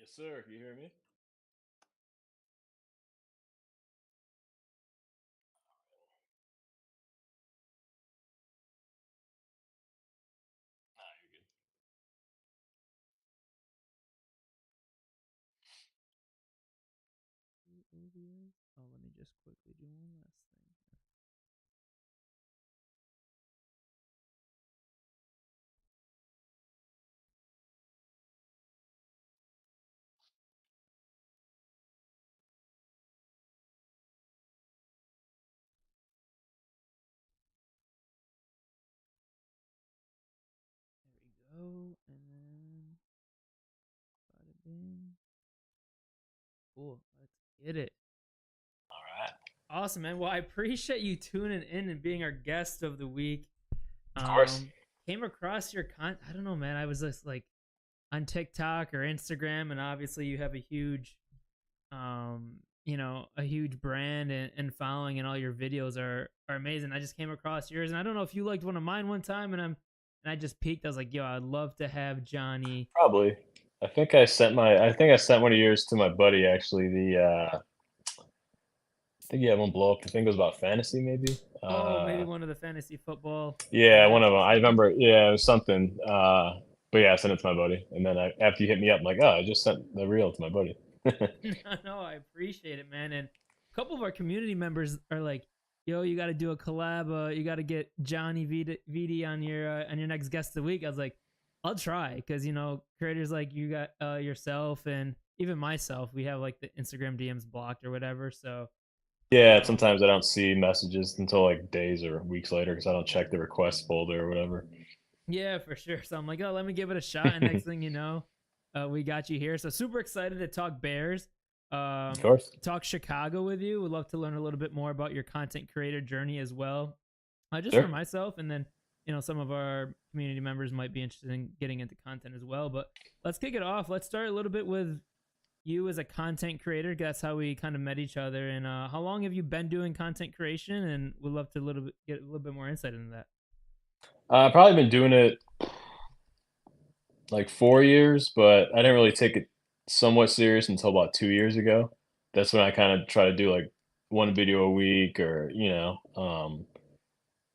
Yes, sir. Can you hear me? Nah, you're good. Oh, let me just quickly do one last thing. There we go. And then bada bing. Cool. Let's get it. All right. Awesome, man. Well, I appreciate you tuning in and being our guest of the week. Of course. Came across your I don't know, man. I was just like on TikTok or Instagram, and obviously you have a huge, a huge brand and following, and all your videos are amazing. I just came across yours, and I don't know if you liked one of mine one time, and I just peeked. I was like, yo, I'd love to have Johnny. Probably. I think I sent one of yours to my buddy actually. I think you had one blow up. I think it was about fantasy maybe. Oh, maybe one of the fantasy football Yeah, one of them. reactions I things. remember. Yeah, it was something. But yeah, I sent it to my buddy, and then after you hit me up, I'm like, oh, I just sent the reel to my buddy. No, I appreciate it, man. And a couple of our community members are like, "Yo, you got to do a collab. You got to get Johnny VD on your next guest of the week." I was like, "I'll try," because creators like you got yourself and even myself, we have like the Instagram DMs blocked or whatever. So, Yeah, um, sometimes I don't see messages until like days or weeks later because I don't check the request folder or whatever. yeah, for sure. So I'm like, "Oh, let me give it a shot." And next thing you know, we got you here. So super excited to talk Bears. Of Um, course. talk Chicago with you. Would love to learn a little bit more about your content creator journey as well. Just for Sure. myself, and then some of our community members might be interested in getting into content as well. But let's kick it off. Let's start a little bit with you as a content creator. That's how we kind of met each other. And how long have you been doing content creation? And would love to get a little bit more insight into that. I've probably been doing it like 4 years, but I didn't really take it somewhat serious until about 2 years ago. That's when I kind of try to do like one video a week or,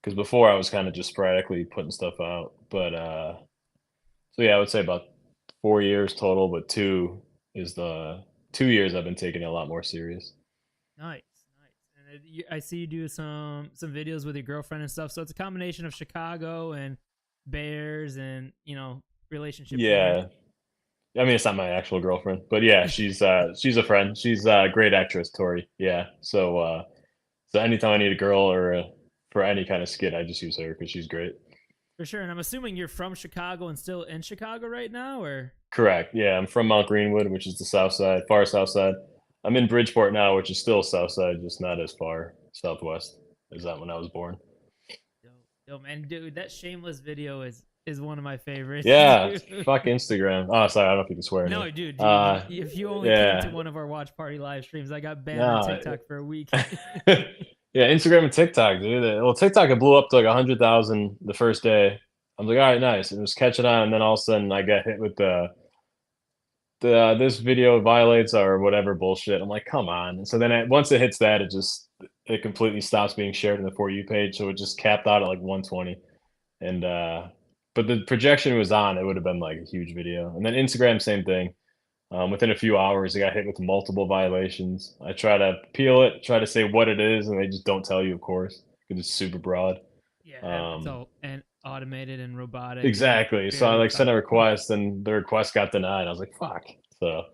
because before I was kind of just sporadically putting stuff out. So yeah, I would say about 4 years total, but 2 years I've been taking it a lot more serious. Nice, nice. And I see you do some videos with your girlfriend and stuff. So it's a combination of Chicago and Bears and relationship forming. Yeah. I mean, it's not my actual girlfriend, but yeah, she's a friend. She's a great actress, Tori. Yeah. So anytime I need a girl or for any kind of skit, I just use her because she's great. For sure. And I'm assuming you're from Chicago and still in Chicago right now, or? Correct. Yeah, I'm from Mount Greenwood, which is the south side, far south side. I'm in Bridgeport now, which is still south side, just not as far southwest as that when I was born. Dope, dope, man, dude. That Shameless video is one of my favorites, Yeah, dude. fuck Instagram. Oh, sorry, I don't know if you can swear in No, here. dude. If you only came to Yeah, one of our watch party live streams, I got banned on no, TikTok for a week. yeah, Instagram and TikTok, dude. Well, TikTok it blew up to like 100,000 the first day. I was like, all right, nice. It was catching on, and then all of a sudden, I got hit with the this video violates or whatever bullshit. I'm like, come on. And so then once it hits that, it completely stops being shared in the for you page. So it just capped out at like 120. And but the projection was on, it would have been like a huge video. And then Instagram, same thing. Within a few hours, it got hit with multiple violations. I try to peel it, try to say what it is, and they just don't tell you, of course, because it's super broad. Yeah, it's Um, all and automated and robotic and exactly. So I barely like sent a thought. request, and the request got denied. I was like, fuck. So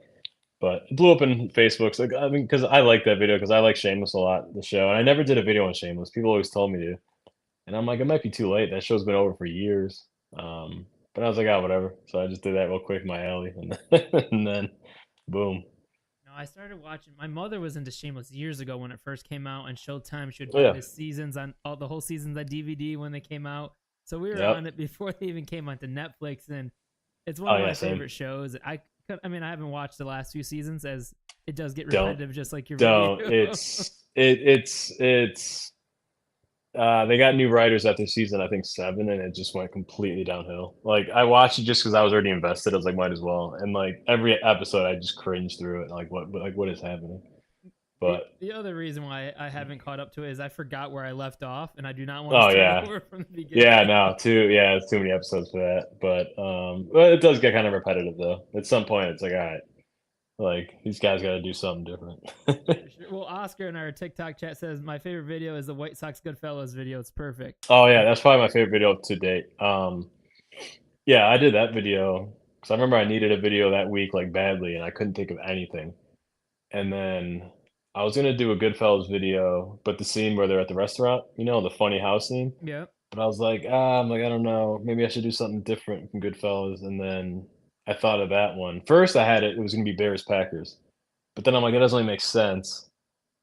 but it blew up in Facebook. So, I mean, because I like that video because I like Shameless a lot, the show. And I never did a video on Shameless. People always told me to. And I'm like, it might be too late. That show's been over for years. But I was like, oh, whatever. So I just did that real quick in my alley. And then, and then boom. No, I started watching. My mother was into Shameless years ago when it first came out, and Showtime she would Oh, buy yeah. the seasons on all the whole seasons on DVD when they came out. So we were on Yep. it before they even came onto Netflix, and it's one Oh, of yeah, my same. favorite shows. I mean, I haven't watched the last few seasons as it does get Don't. repetitive, just like your video. Don't. It's They got new writers after season, I think 7, and it just went completely downhill. Like, I watched it just because I was already invested. I was like, might as well. And like every episode, I just cringed through it. Like what is happening? But The other reason why I haven't caught up to it is I forgot where I left off, and I do not want to oh start yeah, over from the beginning. yeah, no, it's too many episodes for that. But well, it does get kind of repetitive though. At some point, it's like, all right, like these guys got to do something different. For sure. Well, Oscar in our TikTok chat says my favorite video is the White Sox Goodfellas video. It's perfect. Oh yeah, that's probably my favorite video to date. Yeah, I did that video because I remember I needed a video that week like badly, and I couldn't think of anything. And then I was gonna do a Goodfellas video, but the scene where they're at the restaurant, the funny house scene. Yep. But I was like, I don't know, maybe I should do something different from Goodfellas. And then I thought of that one. First, I had it was gonna be Bears Packers, but then I'm like, it doesn't really make sense.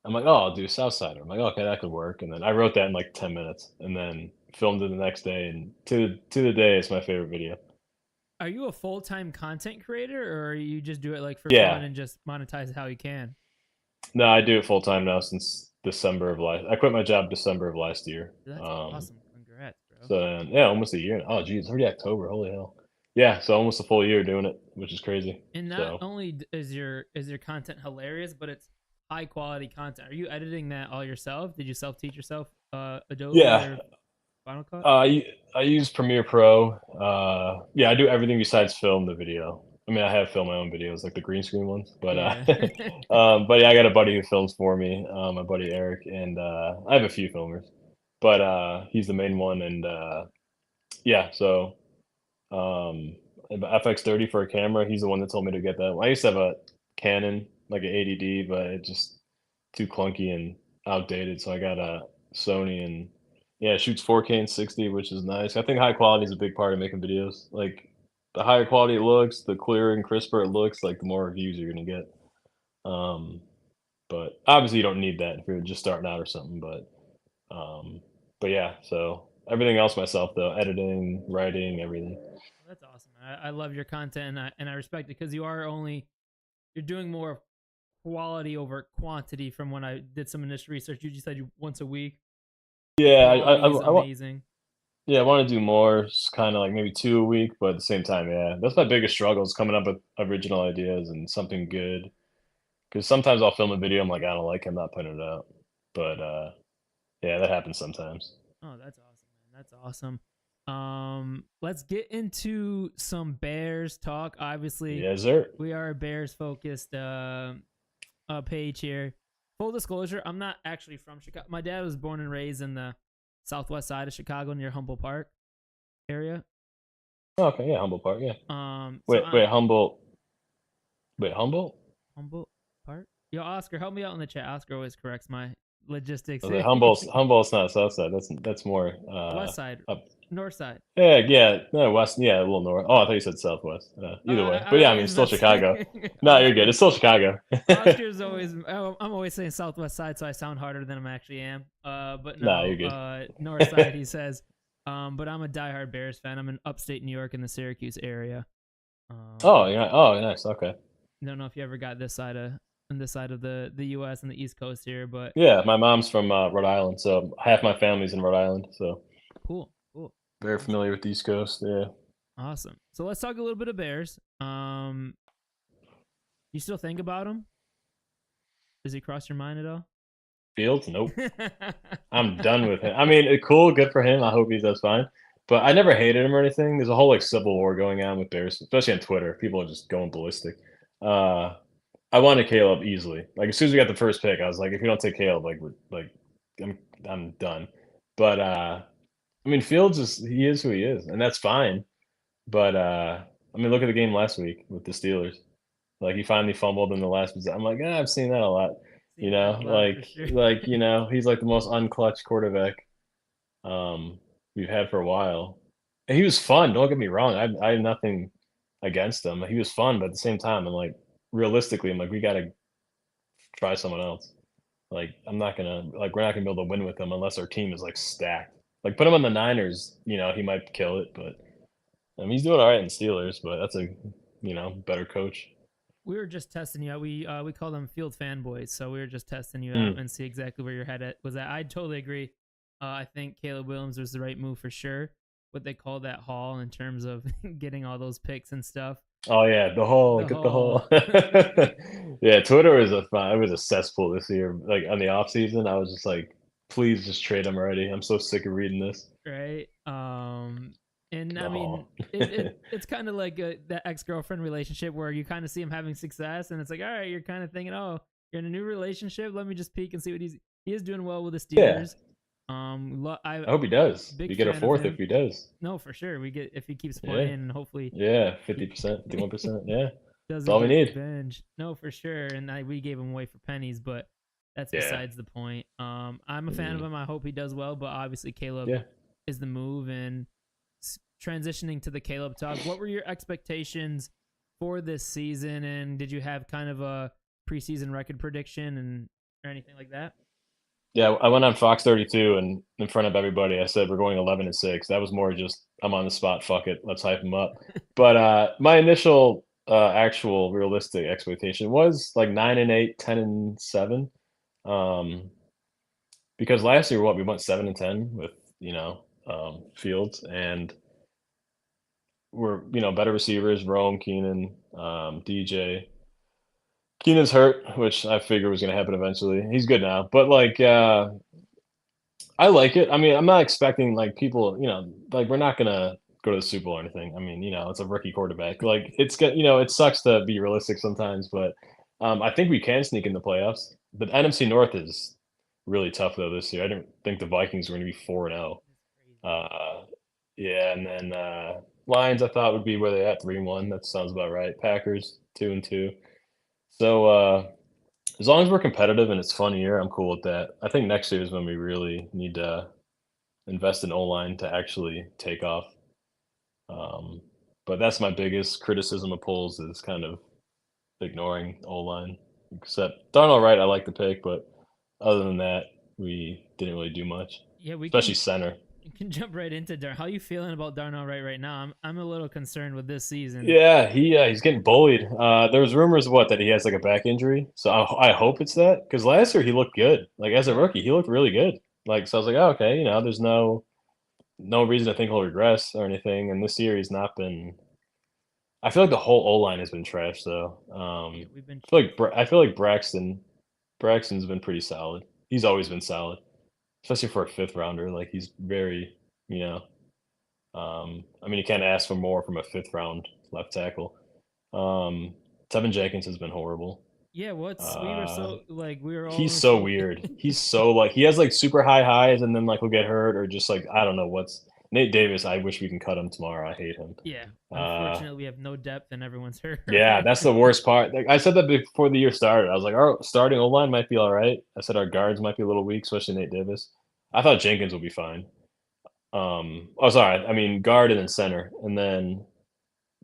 I'm like, oh, I'll do Southsider. I'm like, okay, that could work. And then I wrote that in like 10 minutes, and then filmed it the next day. And to the day, it's my favorite video. Are you a full time content creator, or you just do it like for fun Yeah, and just monetize how you can? no, I do it full time now since December of last. I quit my job December of last year. That's awesome. Congrats, bro. So yeah, almost a year. Oh, geez, it's already October. Holy hell. Yeah, so almost a full year doing it, which is crazy. And not So only is your content hilarious, but it's high quality content. Are you editing that all yourself? Did you self teach yourself Adobe yeah, or Final Cut? I use Premiere Pro. Yeah, I do everything besides film the video. I mean, I have filmed my own videos, like the green screen ones, Yeah. but yeah, I got a buddy who films for me, my buddy Eric, and I have a few filmers, but he's the main one, and yeah, so Um, FX30 for a camera, he's the one that told me to get that. I used to have a Canon, like an 80D, but it just too clunky and outdated. So I got a Sony, and yeah, it shoots 4K and 60, which is nice. I think high quality is a big part of making videos. Like the higher quality it looks, the clearer and crisper it looks, like the more views you're gonna get. Um, but obviously you don't need that if you're just starting out or something. Um, but yeah, so everything else myself though, editing, writing, everything. That's awesome. I love your content, and I respect it because you're doing more quality over quantity. From when I did some initial research, you just said you once a week. The Yeah, quality is amazing. yeah, I want to do more, kind of like maybe 2 a week, but at the same time, yeah, that's my biggest struggle is coming up with original ideas and something good. Because sometimes I'll film a video, I'm like, I don't like, it, I'm not putting it out. But yeah, that happens sometimes. Oh, that's awesome, man. That's awesome. Let's get into some Bears talk. Obviously, Yeah, sir. we are a Bears focused page here. Full disclosure, I'm not actually from Chicago. My dad was born and raised in the southwest side of Chicago near Humboldt Park area. Okay, yeah, Humble Park, yeah. So Wait, I'm wait, Humble, wait, Humble? Humboldt Park. Yo, Oscar, help me out in the chat. Oscar always corrects my I logistics. was like, Humboldt's not south side. That's more West side, up. north side. Yeah, no, west, yeah, a little north. Oh, I thought you said southwest. Either way, but I yeah, I mean, always it's still mess. Chicago. No, you're good. Oscar, It's still Chicago. Oscar's always. I'm always saying southwest side, so I sound harder than I actually am. But Nah, no, you're good. north side. He says. But I'm a diehard Bears fan. I'm in upstate New York in the Syracuse area. Oh, yeah. Oh, nice. Okay. Don't know if you ever got this side of on this side of the U.S. and the East Coast here, but Yeah, my mom's from Rhode Island, so half my family's in Rhode Island, so cool, cool, very awesome, familiar with the East Coast. Yeah. awesome. So let's talk a little bit of Bears. You still think about him? Does he cross your mind at all? Fields? Nope. I'm done with him. I mean, cool, good for him. I hope he does fine. But I never hated him or anything. There's a whole like civil war going on with Bears, especially on Twitter. People are just going ballistic. Uh, I wanted Caleb easily. Like as soon as we got the first pick, I was like, if you don't take Caleb, like I'm I'm done. But I mean, Fields is who he is, and that's fine. But I mean, look at the game last week with the Steelers. Like he finally fumbled in the last possession. I'm like, I've seen that a lot. Seen that a lot for sure. He's like the most unclutched quarterback we've had for a while. And he was fun. Don't get me wrong. I have nothing against him. He was fun, but at the same time, I'm like, realistically, I'm like, we got to try someone else. Like, we're not gonna be able to win with him unless our team is like stacked. Like, put him on the Niners. He might kill it, but he's doing all right in Steelers. But that's a better coach. We were just testing you out. We call them field fanboys, so we were just testing you out Mm. and see exactly where your head was at. I totally agree. I think Caleb Williams was the right move for sure. What they call that haul in terms of getting all those picks and stuff. Oh yeah, the whole The get the haul, whole. Yeah, Twitter was a fun. It was a cesspool this year. Like on the off season, I was just like, please just trade him already. I'm so sick of reading this. right? And I The mean, whole. it's kind of like that ex girlfriend relationship where you kind of see him having success, and it's like, all right, you're kind of thinking, oh, you're in a new relationship. Let me just peek and see what he is doing well with the Yeah, Steelers. I I hope he does. big We get a fan of fourth if him. he does. No, for sure. We get if he keeps Yeah, playing, and hopefully yeah, he 50%, 51%. Yeah, that's doesn't all we get need. revenge. No, for sure. And we gave him away for pennies, but that's Yeah, besides the point. I'm a fan of mm, him. I hope he does well, but obviously Caleb yeah. is the move. And transitioning to the Caleb talk, what were your expectations for this season? And did you have kind of a preseason record prediction and or anything like that? Yeah, I went on Fox 32 and in front of everybody, I said we're going 11-6. That was more just I'm on the spot. Fuck it, let's hype him up. But my initial, actual realistic expectation was like 9-8, 10-7. Um, because last year, what we went 7-10 with Fields, and we're better receivers, Rome, Keenan, DJ. Keenan's hurt, which I figure was going to happen eventually. He's good now, but like I like it. I mean, I'm not expecting like people, like we're not gonna go to the Super Bowl or anything. I mean, it's a rookie quarterback. Like it's good. It sucks to be realistic sometimes, but I think we can sneak in the playoffs. The NFC North is really tough though this year. I didn't think the Vikings were going to be 4-0. It's crazy. Uh, yeah, and then Lions I thought would be where they at 3-1. That sounds about right. Packers 2-2. So as long as we're competitive and it's fun year, I'm cool with that. I think next year is when we really need to invest in O-line to actually take off. Um, but that's my biggest criticism of polls is kind of ignoring O-line. Except Darnell Wright, I like the pick, but other than that, we didn't really do much, Yeah, we especially can center. jump right into How you feeling about Darnell right now? I'm a little concerned with this season. Yeah, he's getting bullied. There was rumors that he has like a back injury, so I hope it's that because last year he looked good. Like as a Yeah, rookie, he looked really good. Like so, I was like, oh, okay, there's no reason to think he'll regress or anything. And this year he's not been. I feel like the whole O line has been trash though. yeah, we've been I feel like Braxton's been pretty solid. He's always been solid, especially for a fifth rounder. Like he's very, you know. I mean, you can't ask for more from a fifth round left tackle. Um, Tevin Jenkins has been horrible. yeah. What's we were Uh, so like we were he's all so so weird. He's so like he has like super high highs and then like he'll get hurt or just like I don't know what's Nate Davis. I wish we can cut him tomorrow. I hate him. yeah. Uh, Unfortunately, we have no depth and everyone's hurt. yeah, that's the worst part. Like I said that before the year started. I was like, our starting O line might be all right. I said our guards might be a little weak, especially Nate Davis. I thought Jenkins would be fine. Oh, sorry. I mean guard and then center, and then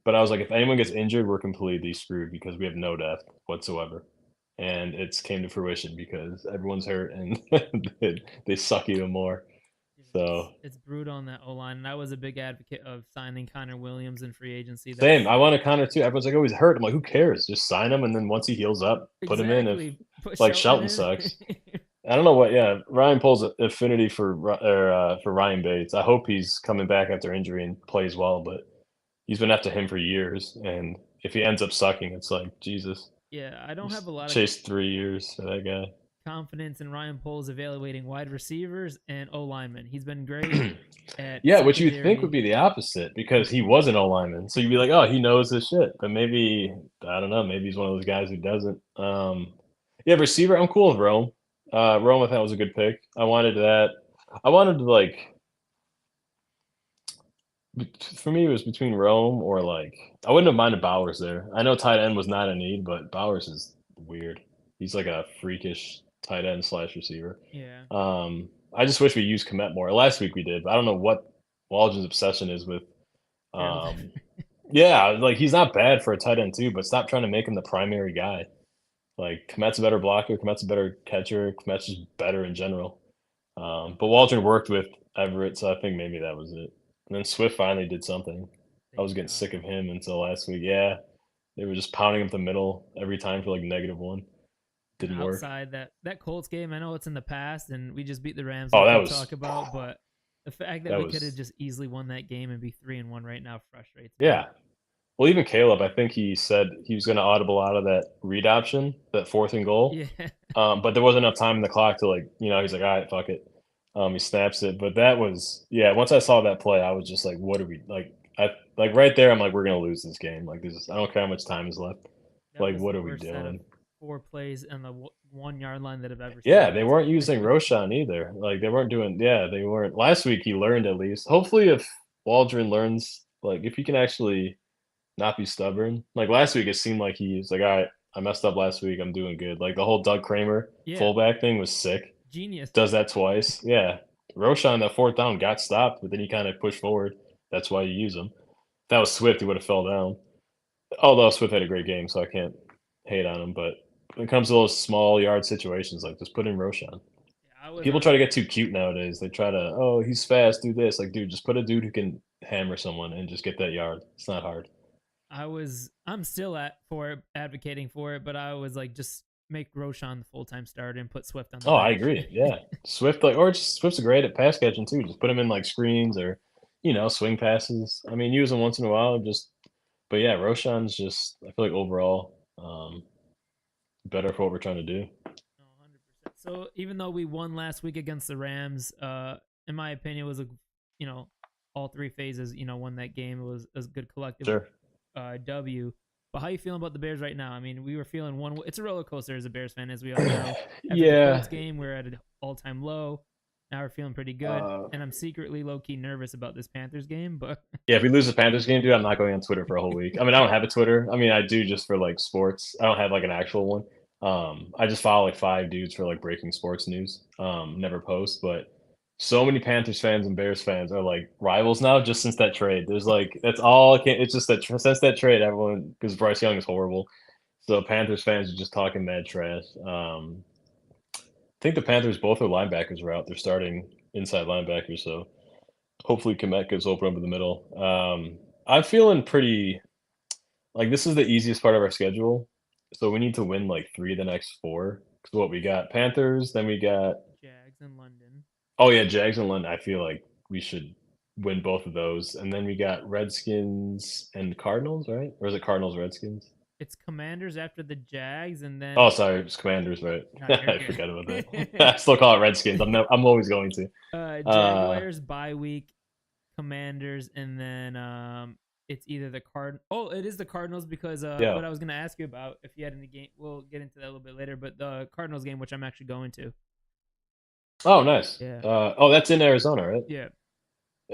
but I was like, if anyone gets injured, we're completely screwed because we have no depth whatsoever. And it's came to fruition because everyone's hurt and they suck even more. it's So it's brutal on that O line, and I was a big advocate of signing Connor Williams in free agency. same. That's I want to Connor too. Everyone's like, oh, he's hurt. I'm like, who cares? Just sign him, and then once he heals up, put him in. If exactly put like Shelton Shelton in. sucks, I don't know what. Yeah, Ryan pulls affinity for Ryan Bates. I hope he's coming back after injury and plays well, but he's been after him for years, and if he ends up sucking, it's like Jesus. Yeah, I don't have Just a lot of chased 3 years for that confidence in Ryan Poles evaluating wide receivers and O linemen. He's been great guy. at Yeah, which you think would secondary. be the opposite because he Mhm. was an O lineman. So you'd be like, oh, he knows his shit. But maybe I don't know. Maybe he's one of those guys who doesn't. Yeah, receiver. I'm cool with Rome. Rome, I thought was a good pick. I wanted that. I wanted to like. For me, it was between Rome or like I wouldn't have minded Bowers there. I know tight end was not a need, but Bowers is weird. He's like a freakish tight end slash receiver. Yeah, I just wish we used Komet more. Last week we did, but I don't know what Waldron's obsession is with. Gerald. Um, yeah, like he's not bad for a tight end too, but stop trying to make him the primary guy. Like Komet's a better blocker, Komet's a better catcher, Komet's just better in general. But Waldron worked with Everett, so I think maybe that was it. And then Swift finally did something. I was Thank getting God. sick of him until last week. Yeah, they were just pounding up the middle every time for like -1. And Didn't work. outside that Colts game, I know it's in the past, and we just beat the Rams, Oh, which that we'll was talk about. But the fact that that we could have was just easily won that game and be 3-1 right now frustrates me. yeah. Well, even Caleb, I think he said he was gonna audible out of that read option, that 4th and goal, Yeah, but there wasn't enough time in the clock to, like, he's like, "Alright, fuck it." He snaps it, but that was yeah, once I saw that play, I was just like, "What are we" like, right there, I'm like, "We're gonna lose this game." Like, this is I don't care how much time is left. that Like, was the what are we worst set of doing? 4 plays on the 1 yard line that I've ever seen Yeah, in they my weren't entire using life. Roshan either. Like, they weren't doing yeah, they weren't last week, he learned at least. Hopefully, if Waldron learns, like, if he can actually not be stubborn. Like, last week, it seemed like he's like, "Alright, I messed up last week, I'm doing good." Like, the whole Doug Kramer Yeah, fullback thing was sick. genius. Does that twice. Yeah. Roshan, that 4th down, got stopped, but then he kinda pushed forward. That's why you use him. If that was Swift, he would've fell down. Although Swift had a great game, so I can't hate on him, but when it comes to those small yard situations, like, just put in Roshan. Yeah, I was People try on. to get too cute nowadays. They try to, "Oh, he's fast, do this." Like, dude, just put a dude who can hammer someone and just get that yard. It's not hard. I'm still at for it, advocating for it, but I was like, just make Roshan the full time starter and put Swift on the Oh, I bench. agree, yeah. Swift, like or just Swift's great at pass catching too. Just put him in, like, screens or, swing passes. I mean, use him once in a while, just but yeah, Roshan's just I feel like overall, better for what we're trying to do. No, 100%. So even though we won last week against the Rams, in my opinion, it was a you know all 3 phases. Won that game. It was a good collective Sure. W. But how you feeling about the Bears right now? I mean, we were feeling one. It's a roller coaster as a Bears fan, as we all know. After the Yeah, Colts game, we're at an all-time low. Now we're feeling pretty good, uh and I'm secretly low-key nervous about this Panthers game. But yeah, if we lose the Panthers game, dude, I'm not going on Twitter for a whole week. I mean, I don't have a Twitter. I mean, I do just for, like, sports. I don't have, like, an actual one. I just follow, like, 5 dudes for, like, breaking sports news. Never post, but so many Panthers fans and Bears fans are, like, rivals now just since that trade. There's, like that's all I can it's just that since that trade, everyone because Bryce Young is horrible. So Panthers fans are just talking mad trash. I think the Panthers both their linebackers are out. They're starting inside linebackers, so hopefully Kmet gets open over the middle. I'm feeling pretty like this is the easiest part of our schedule, so we need to win like 3 of the next 4. 'Cause what we got Panthers, then we got Jags in London. oh yeah, Jags and London. I feel like we should win both of those, and then we got Redskins and Cardinals, right? Or is it Cardinals Redskins? It's Commanders after the Jags, and Oh, then sorry, it's Commanders, right? no, you're I good. forgot about that. I still call it Redskins. I'm always going to. Uh, Jaguars bye week, Commanders, and then it's either the Card. Oh, it is the Cardinals because yeah. what I was gonna ask you about if you had any game. We'll get into that a little bit later, but the Cardinals game, which I'm actually going to. Oh, nice. Yeah, Oh, that's in Arizona, right? yeah,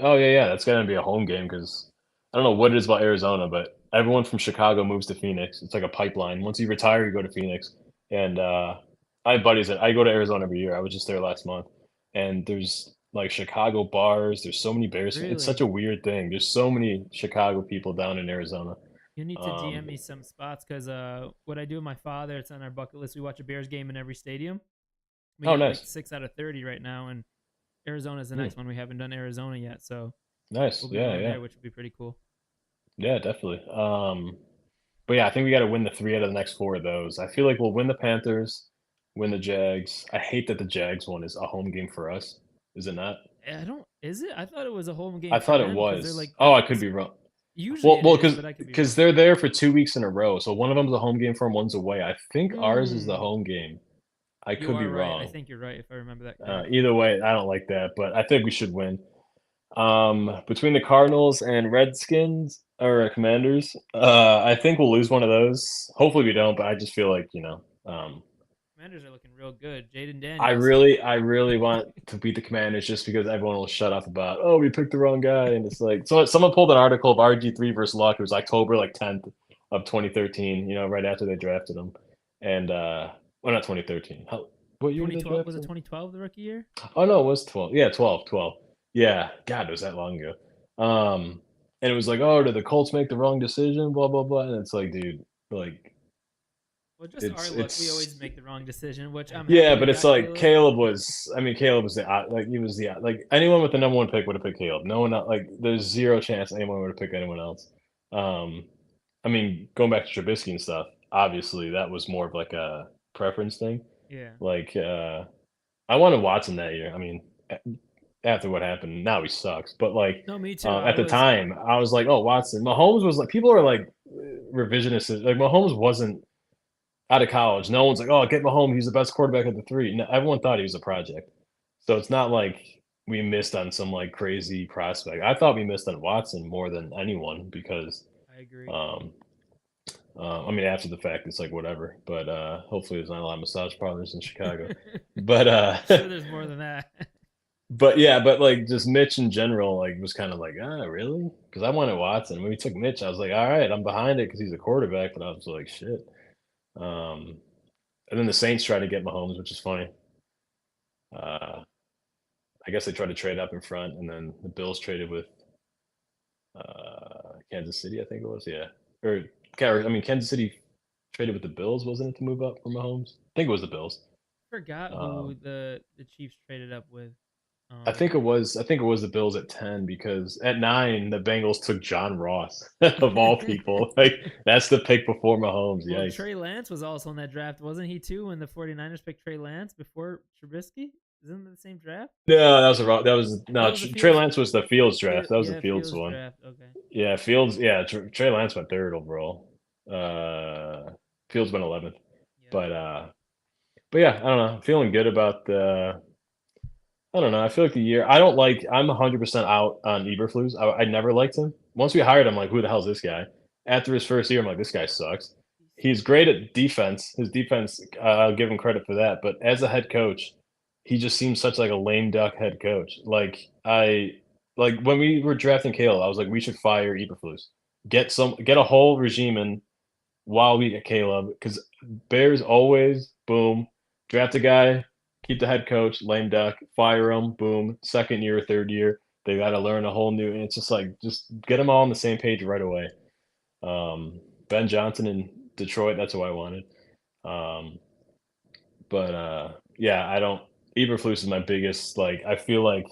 Oh, yeah, yeah, that's gonna be a home game because I don't know what it is about Arizona, but everyone from Chicago moves to Phoenix. It's like a pipeline. Once you retire, you go to Phoenix, and, I have buddies that I go to Arizona every year. I was just there last month, and there's, like, Chicago bars. There's so many Bears it's really. such a weird thing. There's so many Chicago people down in Arizona. You need to DM Um me some spots because what I do with my father, it's on our bucket list. We watch a Bears game in every stadium. We Oh, got like nice. 6 out of 30 right now, and Arizona's the Hmm, next one. We haven't done Arizona yet, so nice. we'll be Yeah, going yeah. there, which would be pretty cool. Yeah, definitely. But yeah, I think we gotta win the 3 out of the next 4 of those. I feel like we'll win the Panthers, win the Jags. I hate that the Jags one is a home game for us. Is it not? I don't. Is it? I thought it was a home game I for thought it them because they're was. like Oh, the. I could be wrong. Usually Well, it is, because but I could be because wrong. they're there for 2 weeks in a row, so one of them's a home game for 'em, one's away. I think ours is the Hmm. home game. I You could be are right. I wrong. think you're right if I remember that correctly. Either way, I don't like that, but I think we should win. Between the Cardinals and Redskins or Commanders, I think we'll lose one of those. Hopefully we don't, but I just feel like, Commanders are looking real good. Jaden I Daniels. really, I really want to beat the Commanders just because everyone will shut up about, oh, we picked the wrong guy, and it's like, so someone pulled an article of RG3 versus Luck. It was October like 10th of 2013. Right after they drafted him, and well, not 2013. What year did they 2012 draft was it him? 2012 the rookie year? Oh no, it was 12. Yeah, 12, 12. Yeah, God, it was that long ago. And it was like, oh, did the Colts make the wrong decision? Blah blah blah. And it's like, dude, like, Well, just our luck. We always it's make the wrong decision, which I'm happy yeah, we but it's got like Caleb. Caleb was. I mean, Caleb was the like he was the like anyone with the number 1 pick would have picked Caleb. No one like there's zero chance anyone would have picked anyone else. Um, I mean, going back to Trubisky and stuff, obviously that was more of like a preference thing. Yeah. Like, I wanted Watson that year. I mean, after what happened, now he sucks. But like, No, me too. I at the was time, I was like, oh, Watson. Mahomes was like, people are like revisionist. Like Mahomes wasn't out of college. No one's like, oh, get Mahomes. He's the best quarterback of the three. No, everyone thought he was a project. So it's not like we missed on some like crazy prospect. I thought we missed on Watson more than anyone because, I agree. um, I mean, after the fact, it's like whatever. But hopefully, there's not a lot of massage parlors in Chicago. But I'm sure there's more than that. but yeah, but like just Mitch in general, like was kind of like, ah, really? Because I wanted Watson. When we took Mitch, I was like, all right, I'm behind it because he's a quarterback. But I was like, shit. Um, and then the Saints tried to get Mahomes, which is funny. Uh, I guess they tried to trade up in front, and then the Bills traded with Kansas City, I think it was. Yeah, or I mean, Kansas City traded with the Bills, wasn't it, to move up for Mahomes? I think it was the Bills. Forgot who Um, the Chiefs traded up with. I Um think it was. I think it was the Bills at 10 because at 9 the Bengals took John Ross of all people. Like that's the pick before Mahomes. Well, Yikes! Trey Lance was also in that draft, wasn't he too, when the 49ers picked Trey Lance before Trubisky? Isn't it the same draft? No, that was a wrong. That was That no. was the Trey Fields Lance was the Fields draft. That was the yeah, Fields Fields one. draft. Okay. Yeah, Fields. Yeah, Trey Lance went third overall. Uh, Fields went 11th. Yep. But yeah, I don't know. I'm feeling good about the. I don't know. I feel like the year. I don't like. I'm 100% out on Eberflus. I never liked him. Once we hired him, like, who the hell is this guy? After his first year, I'm like, this guy sucks. He's great at defense. His defense, I'll give him credit for that. But as a head coach, he just seems such like a lame duck head coach. Like when we were drafting Caleb, I was like, we should fire Eberflus. Get a whole regime in while we get Caleb because Bears always boom draft a guy, keep the head coach, lame duck, fire him, boom, second year, third year, they got to learn a whole new. And it's just like just get them all on the same page right away. Ben Johnson in Detroit, that's who I wanted. Um, but yeah, I don't. Eberflus is my biggest. Like I feel like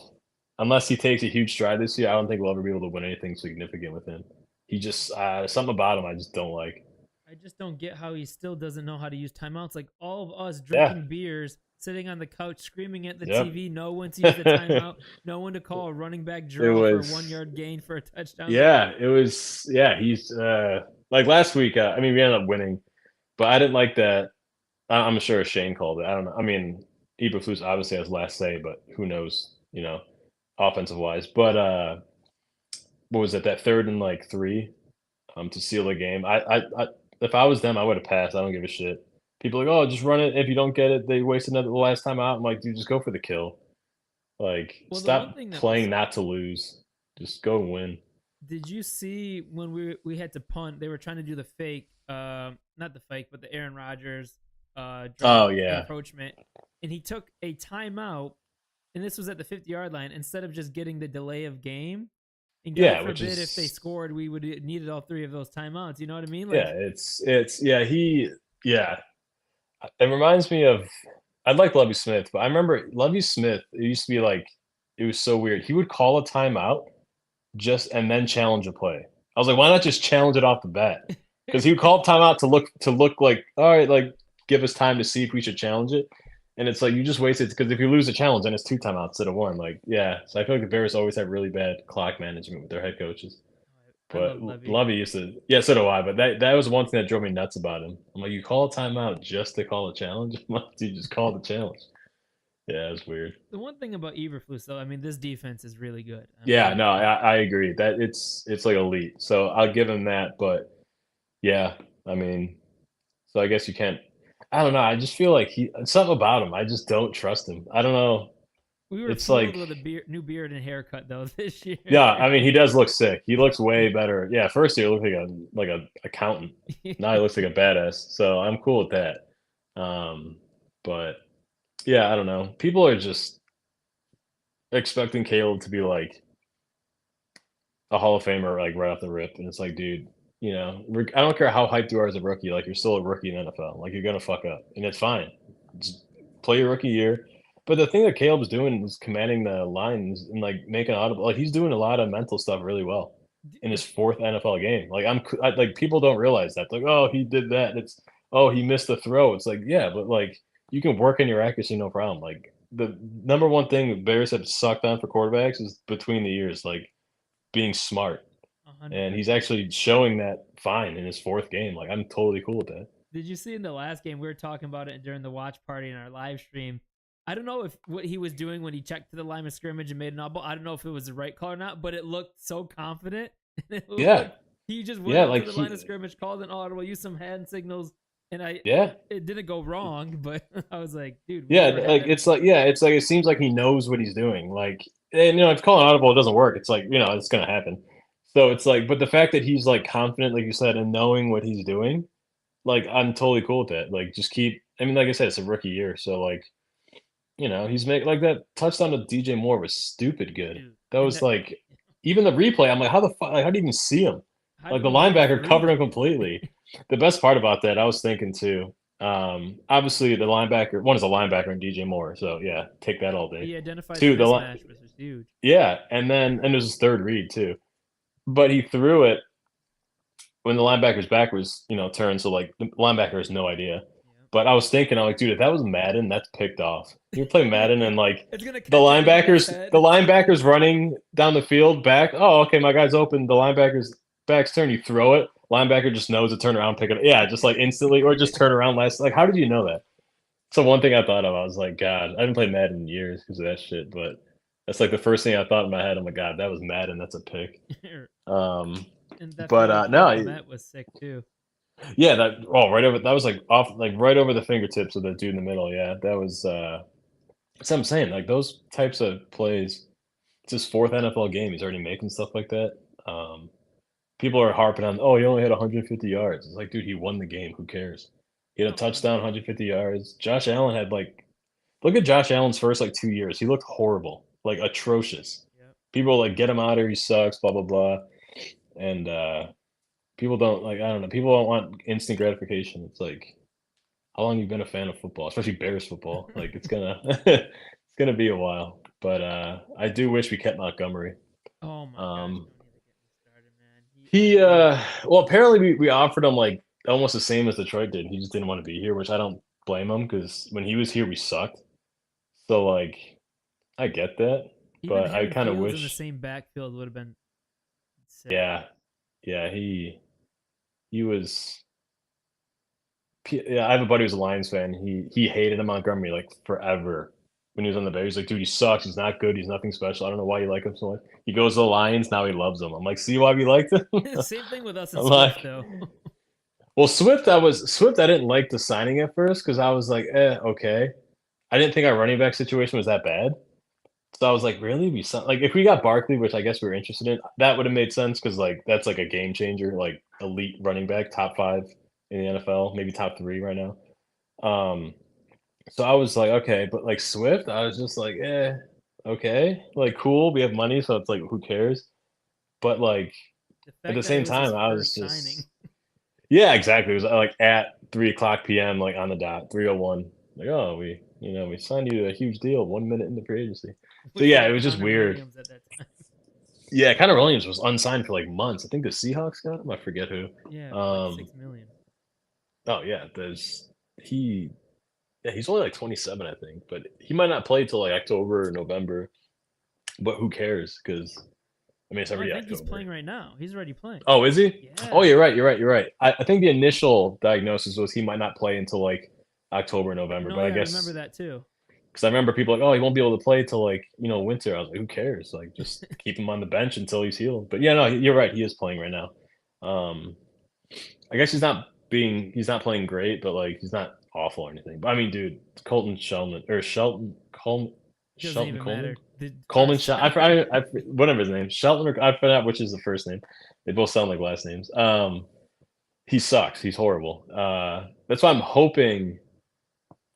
unless he takes a huge stride this year, I don't think we'll ever be able to win anything significant with him. He just something about him I just don't like. I just don't get how he still doesn't know how to use timeouts. Like all of us Yeah, drinking beers, sitting on the couch, screaming at the yep. TV, know when to use the timeout, know when to call a running back It draw for a was 1 yard gain for a touchdown. Like, yeah, it was yeah, he's like last week, I mean we ended up winning, but I didn't like that. I'm sure Shane called it. I don't know. I mean, Eberflus obviously has last say, but who knows, offensive wise. But what was it, that third and like three, to seal the game? I if I was them, I would have passed. I don't give a shit. People are like, oh, just run it. If you don't get it, they wasted another the last time out. I'm like, dude, just go for the kill. Like, well, the one stop thing that was, playing not to lose. Just go and win. did you see when we had to punt? They were trying to do the fake, not the fake, but the Aaron Rodgers drop Oh yeah, encroachment, and he took a timeout, and this was at the 50-yard line instead of just getting the delay of game. And God yeah, which forbid if they is scored, we would have needed all three of those timeouts. You know what I mean? yeah, Like, it's yeah, yeah. It reminds me of I like Lovie Smith, but I remember Lovie Smith, it used to be like it was so weird. He would call a timeout just and then challenge a play. I was like, why not just challenge it off the bat? Because he would call timeout to look like, all right, like give us time to see if we should challenge it. And it's like you just wasted because if you lose a challenge, then it's two timeouts instead of one. Like, yeah. So I feel like the Bears always have really bad clock management with their head coaches. I But love Levy. Lovey used to, yeah, so do I. But that was one thing that drove me nuts about him. I'm like, you call a timeout just to call a challenge? I'm like, dude, just call the challenge. Yeah, it's weird. The one thing about Eberflus, though, I mean, this defense is really good. I Yeah, mean, no, I agree that it's like elite. So I'll give him that. But yeah, I mean, so I guess you can't. I don't know. I just feel like something about him. I just don't trust him. I don't know. we were It's fooled like with a new beard and haircut though this year. yeah, I mean, he does look sick. He looks way better. Yeah, first year he looked like a accountant. Now he looks like a badass. So I'm cool with that. But yeah, I don't know. People are just expecting Caleb to be like a Hall of Famer, like right off the rip, and it's like, dude, I don't care how hyped you are as a rookie. Like you're still a rookie in NFL. Like you're gonna fuck up, and it's fine. Just play your rookie year. But the thing that Caleb's doing is commanding the lines and like making audible. Like he's doing a lot of mental stuff really well in The his fourth NFL game. Like like people don't realize that. Like oh he did that. It's oh, he missed the throw. It's like, yeah, but like you can work on your accuracy, no problem. Like the number one thing the Bears have sucked on for quarterbacks is between the ears, like being smart. And he's 100%. actually showing that fine in his fourth game. Like I'm totally cool with that. Did you see in the last game we were talking about it during the watch party in our live stream? I don't know if what he was doing when he checked to the line of scrimmage and made an audible. I don't know if it was the right call or not, but it looked so confident. And it Yeah. looked he just went Yeah, up to like the line of scrimmage, called an audible, used some hand signals, and yeah. it didn't go wrong, but I was like, dude, we Yeah, never had like that it's before. like yeah, it's like it seems like he knows what he's doing. Like, and if calling audible doesn't work, it's like it's gonna happen. So it's like, but the fact that he's like confident, like you said, and knowing what he's doing, like I'm totally cool with that. Like, just keep. I mean, like I said, it's a rookie year, so like he's making like that touchdown to DJ Moore was stupid good. Dude. That And was that like even the replay. I'm like, how the fuck? Like, how do you even see him? how Like did the he even get linebacker through covered him there? completely. The best part about that, I was thinking too. Obviously the linebacker, one is a linebacker and DJ Moore, so yeah, take that all day. He identified the Two, mismatch, which was huge. yeah, and it was his third read too. But he threw it when the linebacker's back was turned, so like the linebacker has no idea. But I was thinking, I'm like, dude, if that was Madden, that's picked off. You play Madden and like It's gonna the catch everyone in his linebackers, the head. linebackers running down the field back. Oh, okay, my guy's open. The linebacker's back's turn. You throw it. Linebacker just knows to turn around, pick it up. Yeah, just like instantly, or just turn around last. Like, how did you know that? So one thing I thought of, I was like, God, I haven't played Madden in years because of that shit. But that's like the first thing I thought in my head. I'm like, God, that was Madden. That's a pick. Um, And that but throw to Cole no, Komet was sick too. yeah, right over that was like off like right over the fingertips of the dude in the middle. Yeah, that was that's what I'm saying. Like those types of plays, it's his fourth NFL game. He's already making stuff like that. Um, People are harping on, oh, he only had 150 yards. It's like, dude, he won the game. Who cares? He had a No, touchdown, 150 yards. Josh Allen had like, look at Josh Allen's first like 2 years. He looked horrible, like atrocious. yep. People were like, get him out of here. He sucks. Blah blah blah. And people don't like. I don't know. People don't want instant gratification. It's like, how long you been a fan of football, especially Bears football? Like it's gonna it's gonna be a while. But I do wish we kept Montgomery. Oh my gosh, Um, don't even get me started, man. he He well apparently we offered him like almost the same as Detroit did. He just didn't want to be here, which I don't blame him because when he was here we sucked. So like I get that, even but him I and kind of Fields in the wish. same backfield would have been sick. Yeah, yeah, he was. Yeah, I have a buddy who's a Lions fan. He hated him Montgomery like forever when he was on the Bears. He's like, dude, he sucks. He's not good. He's nothing special. I don't know why you like him so much. He goes to the Lions. Now he loves him. I'm like, see why we liked him? Same thing with us and I'm like, Swift though. well, Swift. I didn't like the signing at first because I was like, okay. I didn't think our running back situation was that bad. So I was like, really? Like if we got Barkley, which I guess we were interested in, that would have made sense because like that's like a game changer, like elite running back, top five in the NFL, maybe top three right now. Um, so I was like, okay, but like Swift, I was just like, okay, like cool. We have money, so it's like, who cares? But like The at the fact that it same was his time, I was first signing. just, yeah, exactly. It was like at 3 o'clock p.m., like on the dot, 3:01. Like, oh, we signed you to a huge deal 1 minute into free agency. So Which we yeah, it had was just Connor weird. Williams at that time. Yeah, Connor Williams was unsigned for like months. I think the Seahawks got him. I forget who. Yeah, for like Um, 6 million. oh yeah, he yeah, he's only like 27, I think, but he might not play till like October or November. But who cares? Because I mean, it's No, I already think he's playing October. right now. He's already playing. Oh, is he? Oh, Yeah. you're right. You're right. You're right. I think the initial diagnosis was he might not play until like October, November. No, But I yeah, I remember guess that too. because I remember people like, oh, he won't be able to play till like winter. I was like, who cares? Like, just keep him on the bench until he's healed. But yeah, no, you're right. He is playing right now. Um, I guess he's not playing great, but like he's not awful or anything. But I mean, dude, Colton Shelton or Shelton Coleman, Doesn't Shelton even Coleman, matter. The Coleman. first time. Whatever his name, Shelton. Or, I forgot which is the first name. They both sound like last names. He sucks. He's horrible. That's why I'm hoping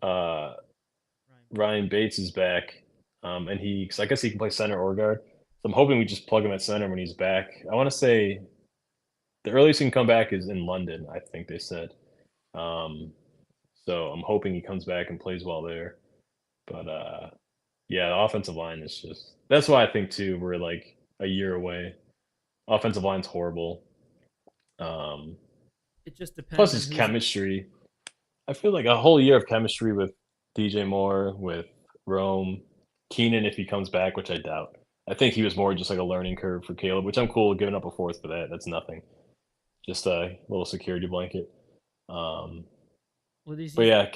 uh, Ryan Bates. Ryan Bates is back, and because I guess he can play center or guard. So I'm hoping we just plug him at center when he's back. I want to say the earliest he can come back is in London. I think they said. Um, so I'm hoping he comes back and plays well there. But yeah, the offensive line is just that's why I think too we're like a year away. Offensive line's horrible. Um, It just Plus depends on his who's chemistry. I feel like a whole year of chemistry with DJ Moore, with Rome, Keenan if he comes back, which I doubt. I think he was more just like a learning curve for Caleb, which I'm cool with giving up a fourth for that. That's nothing. Just a little security blanket. Um, Well, but yeah,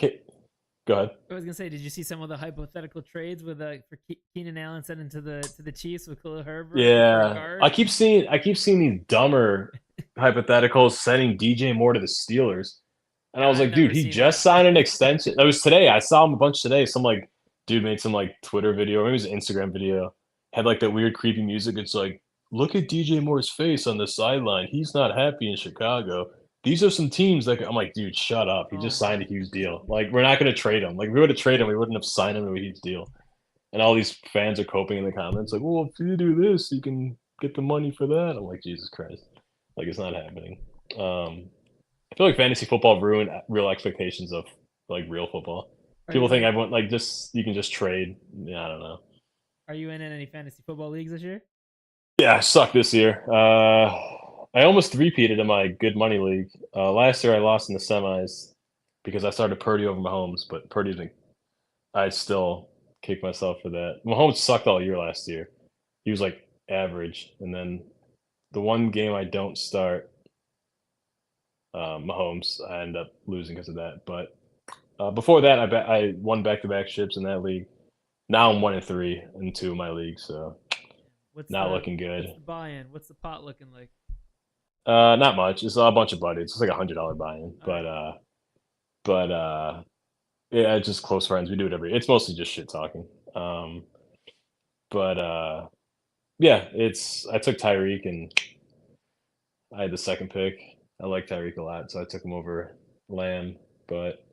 go ahead. I was gonna say, did you see some of the hypothetical trades with for Keenan Allen sending to the Chiefs with Khalil Herbert for a Yeah, guard? I keep seeing these dumber hypotheticals sending DJ Moore to the Steelers, and I was I've like, dude, never he seen just that. signed an extension. That was today. I saw him a bunch today. Some like dude made some like Twitter video, or maybe it was an Instagram video, had like that weird creepy music. It's like, look at DJ Moore's face on the sideline. He's not happy in Chicago. These are some teams that I'm like, dude, shut up. He Oh just signed my a huge god. deal. Like, we're not going to trade him. Like, if we would have traded him, we wouldn't have signed him to a huge deal. And all these fans are coping in the comments, like, well, if you do this, you can get the money for that. I'm like, Jesus Christ. Like, it's not happening. I feel like fantasy football ruined real expectations of like real football. Are People you think in? everyone like just you can just trade. Yeah, I don't know. Are you in any fantasy football leagues this year? Yeah, I suck this year. I almost three-peated in my good money league. Last year I lost in the semis because I started Purdy over Mahomes, but Purdy's been I still kick myself for that. Mahomes sucked all year last year. He was like average, and then the one game I don't start, Mahomes, I end up losing because of that. But before that, I won back-to-back ships in that league. Now I'm 1-3 in two of my leagues, so not looking What's good. the buy-in? What's the pot looking like? Not much. It's a bunch of buddies. It's like $100 buy-in, All right. but yeah, it's just close friends. We do it every. It's mostly just shit talking. Um, but yeah, it's. I took Tyreek and I had the second pick. I like Tyreek a lot, so I took him over Lamb. But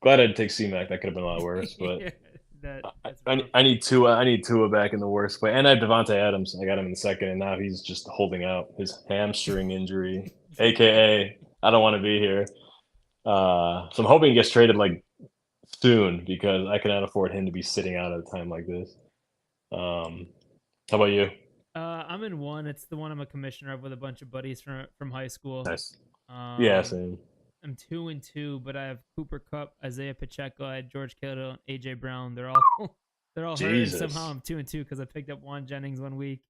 glad I didn't take C-Mac. That could have been a lot worse. But Yeah, that's rough. I need Tua. I need Tua back in the worst way. And I have Devontae Adams. I got him in the second, and now he's just holding out his hamstring injury, aka I don't want to be here. So I'm hoping he gets traded like soon because I cannot afford him to be sitting out at a time like this. How about you? I'm in one. It's the one I'm a commissioner of with a bunch of buddies from high school. Nice. Yeah, Um, same. I'm 2-2, but I have Cooper Cup, Isaiah Pacheco, I had George Kittle, and AJ Brown. They're all they're all hurt, and somehow Jesus. I'm 2-2 because I picked up Juan Jennings one week.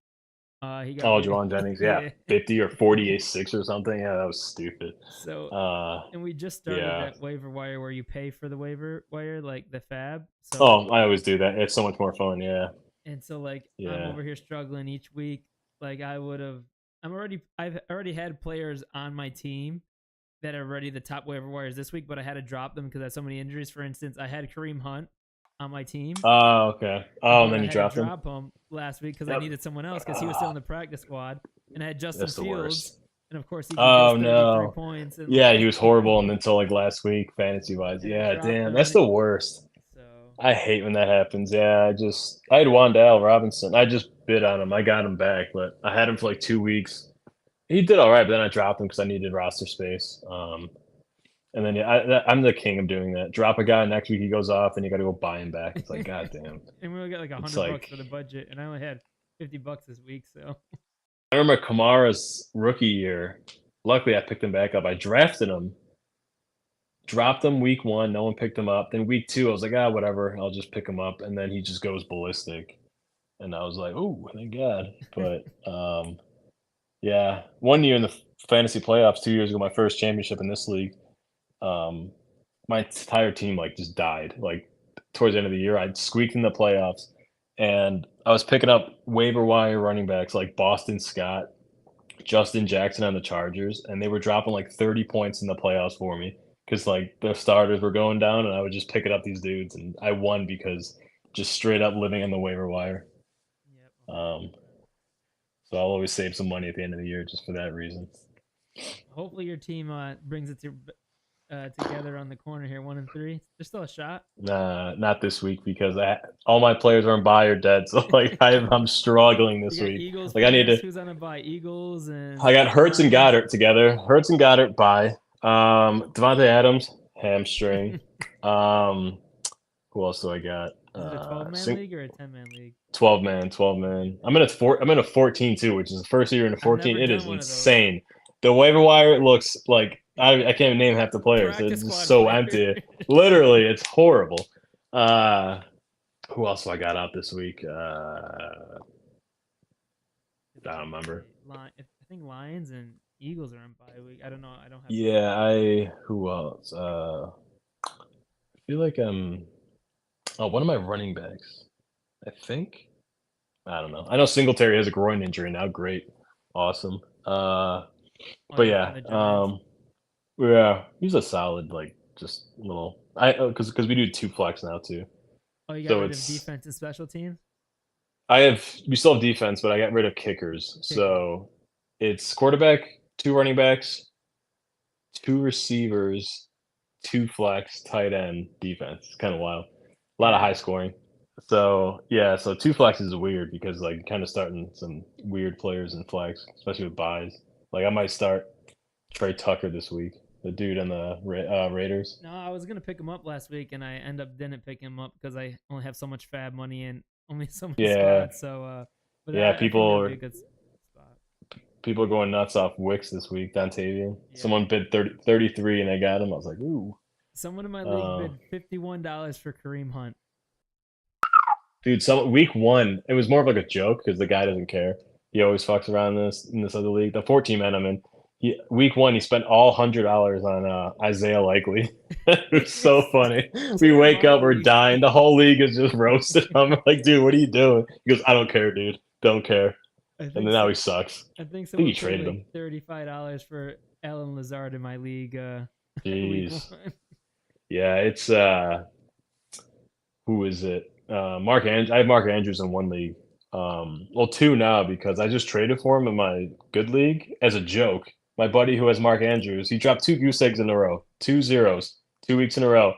He got Oh, waived. Juwan Jennings. Yeah, Yeah. 50 or 48-6 or something. Yeah, that was stupid. So, Uh, and we just started yeah. that waiver wire where you pay for the waiver wire, like the Fab. So, Oh, I always do that. It's so much more fun. Yeah, and so like I'm yeah. over here struggling each week. Like I've already had players on my team that are already the top waiver wires this week, but I had to drop them because I had so many injuries. For instance, I had Kareem Hunt on my team, Oh, okay. Oh, and but then I you had to dropped him. drop him last week because I Yep. needed someone else because he was still Ah, in the practice squad, and I had Justin that's the Fields, worst. and of course he gave us Oh 33 no. points, and Yeah, he like was horrible and until like last week, fantasy wise. and I Yeah, dropped damn, him, that's and the worst. so I hate when that happens. Yeah, I had Wandale Robinson. I just bid on him. I got him back, but I had him for like 2 weeks. He did all right, but then I dropped him because I needed roster space. And then yeah, I'm the king of doing that. Drop a guy next week, he goes off, and you got to go buy him back. It's like, god damn. and we only got like It's $100 like for the budget, and I only had $50 this week, so I remember Kamara's rookie year. Luckily, I picked him back up. I drafted him, dropped him week one. No one picked him up. Then week two, I was like, whatever. I'll just pick him up. And then he just goes ballistic. And I was like, oh, thank God. But yeah, one year in the fantasy playoffs, 2 years ago, my first championship in this league, um, my entire team like just died. Like towards the end of the year, I squeaked in the playoffs, and I was picking up waiver wire running backs like Boston Scott, Justin Jackson on the Chargers, and they were dropping like 30 points in the playoffs for me because like the starters were going down, and I was just picking up these dudes, and I won because just straight up living on the waiver wire. yep. Um, so I'll always save some money at the end of the year just for that reason. Hopefully your team brings it together on the corner here, 1-3. There's still a shot. Nah, not this week because all my players are on buy or dead. So like I'm struggling You this got week. Eagles Like I need players. to. Who's on a bye? Eagles I and got Hurts and Lions. Goddard together. Hurts and Goddard buy. Devontae Adams hamstring. Is Um, who else do I got? it a 12-man league or a 10-man league? 12 man, 12 man. I'm in a 14 too, which is the first year in a I've 14. never It done is one of those. insane. The waiver wire looks like I can't even name half the players. They're Practice just squad so players. empty. Literally, it's horrible. Uh, who else have I got out this week? I don't remember. I think Lions and Eagles are on bye week. I don't know. I don't have the. Yeah, who else? I feel like one of my running backs. I think. I don't know. I know Singletary has a groin injury now. Great, awesome. Oh But yeah, yeah, from the Giants. yeah, he's a solid like just little. Because we do two flex now too. Oh, you got So rid of it's defense and special teams. we still have defense, but I got rid of kickers. Kickers. So it's quarterback, two running backs, two receivers, two flex, tight end, defense. Kind of wild. A lot of Yeah. high scoring. So yeah, so two flex is weird because like kind of starting some weird players in flex, especially with buys. Like I might start Trey Tucker this week, the dude on the Raiders. No, I was gonna pick him up last week, and I end up didn't pick him up because I only have so much fab money and only so many Yeah, spots. So, but yeah. I think that'll People be are a good spot. people are going nuts off Wicks this week. Dontavian. Yeah. Someone bid 33 and they got him. I was like, ooh. Someone in my league Uh, bid $51 for Kareem Hunt. Dude, some week one, it was more of like a joke because the guy doesn't care. He always fucks around in this other league. The 14 man I'm in. Week one, he spent all $100 on Isaiah Likely. It was so funny. We So in wake my up, we're league, dying. The whole league is just roasted. I'm like, dude, what are you doing? He goes, I don't care, dude. Don't care. I And think then now so, he sucks. I think I think he someone paid traded like him. $35 for Alan Lazard in my league. Week Jeez. one. Yeah, it's who is it? I have Mark Andrews in one league. Well, two now because I just traded for him in my good league as a joke. My buddy who has Mark Andrews, he dropped two goose eggs in a row, two zeros, 2 weeks in a row,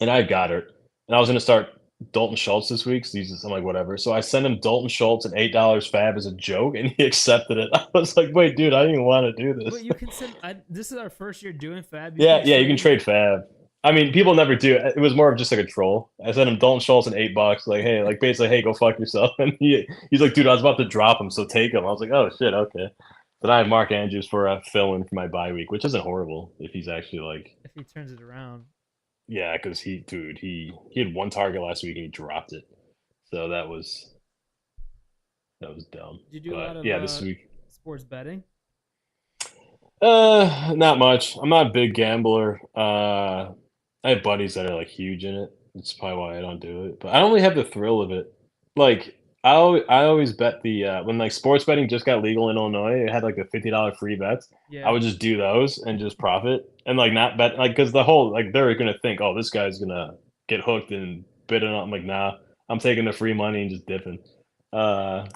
and I got it. And I was going to start Dalton Schultz this week. So I'm like, whatever. So I sent him Dalton Schultz and $8 fab as a joke, and he accepted it. I was like, wait, dude, I didn't even want to do But this. you can send. This is our first year doing fab. You Yeah, can yeah, you can trade. trade fab. I mean, people never do. It was more of just like a troll. I sent him Dalton Schultz and $8, like, hey, like basically, hey, go fuck yourself. And he's like, dude, I was about to drop him, so take him. I was like, oh shit, okay. But I have Mark Andrews for a fill-in for my bye week, which isn't horrible if he's actually like, If he turns it around. yeah, because he had one target last week and he dropped it, so that was dumb. Did you do a lot But of yeah, this week, sports betting? not much. I'm not a big gambler. I have buddies that are like huge in it. That's probably why I don't do it. But I don't really have the thrill of it. Like I always bet the when like sports betting just got legal in Illinois, it had like the $50 free bets. I Yeah. would just do those and just profit and like not bet like because the whole like they're gonna think, oh, this guy's gonna get hooked and bid on. I'm like, nah, I'm taking the free money and just dipping. Uh,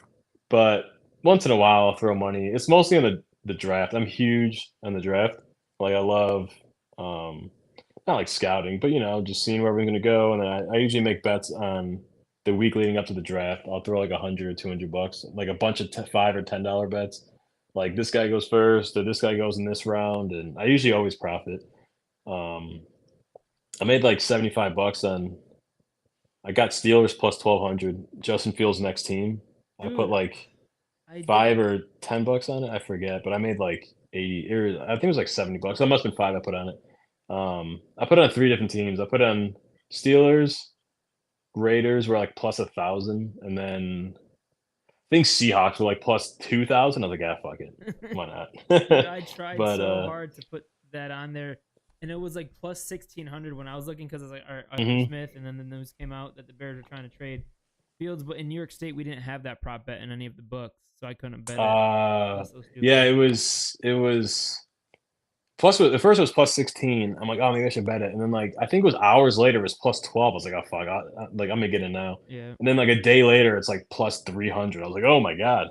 but once in a while, I'll throw money. It's mostly on the draft. I'm huge on the draft. Like I love um not like scouting, but just seeing where we're going to go. And then I usually make bets on the week leading up to the draft. I'll throw like 100 or $200, like a bunch of $5 or $10 bets. Like this guy goes first, or this guy goes in this round, and I usually always profit. Um, I made like $75 on. I got Steelers plus 1,200. Justin Fields next team. I put Dude, like I did. 5 or $10 on it. I forget, but I made like 80 or I think it was like $70. That must have been five I put on it. I put on three different teams. I put on Steelers, Raiders were like plus 1,000, and then I think Seahawks were like plus 2,000. I was like, ah, fuck it, why Dude, not? I tried But so hard to put that on there, and it was like plus 1,600 when I was looking because I was like, Arthur mhm. Smith, and then the news came out that the Bears were trying to trade Fields, but in New York State we didn't have that prop bet in any of the books, so I couldn't bet it. I was so Yeah, stupid. it was plus. At first it was plus 16. I'm like, oh, maybe I should bet it. And then like I think it was hours later it was plus 12. I was like, oh fuck, like I'm gonna get it now. Yeah. And then like a day later it's like plus 300. I was like, oh my god.